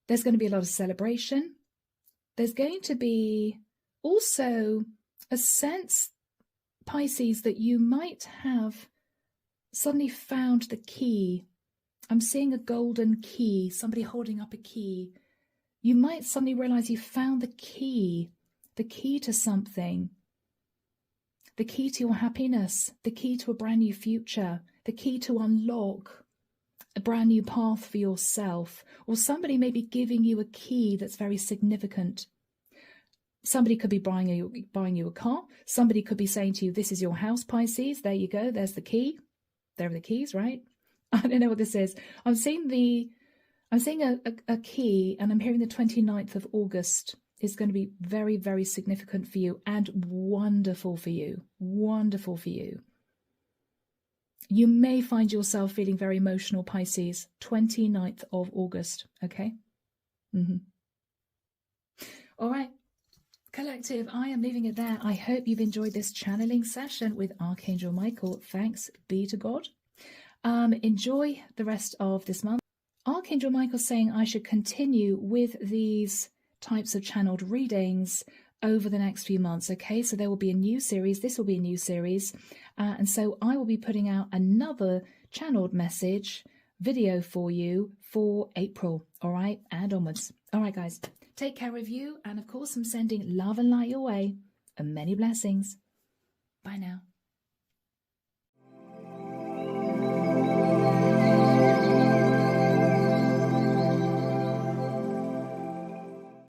There's going to be a lot of celebration. There's going to be also a sense, Pisces, that you might have suddenly found the key. I'm seeing a golden key, somebody holding up a key. You might suddenly realize you found the key to something, the key to your happiness, the key to a brand new future, the key to unlock a brand new path for yourself, or somebody may be giving you a key that's very significant. Somebody could be buying you a car. Somebody could be saying to you, this is your house, Pisces. There you go. There's the key. There are the keys, right? I don't know what this is. I'm seeing a key, and I'm hearing the 29th of August is going to be very, very significant for you and wonderful for you. Wonderful for you. You may find yourself feeling very emotional, Pisces. 29th of August, okay? All right. Collective, I am leaving it there. I hope you've enjoyed this channeling session with Archangel Michael. Thanks be to God. Enjoy the rest of this month. Archangel Michael saying I should continue with these types of channeled readings over the next few months. Okay, so there will be a new series. This will be a new series. And so I will be putting out another channeled message video for you for April. All right, and onwards. All right, guys. Take care of you, and of course I'm sending love and light your way, and many blessings. Bye now.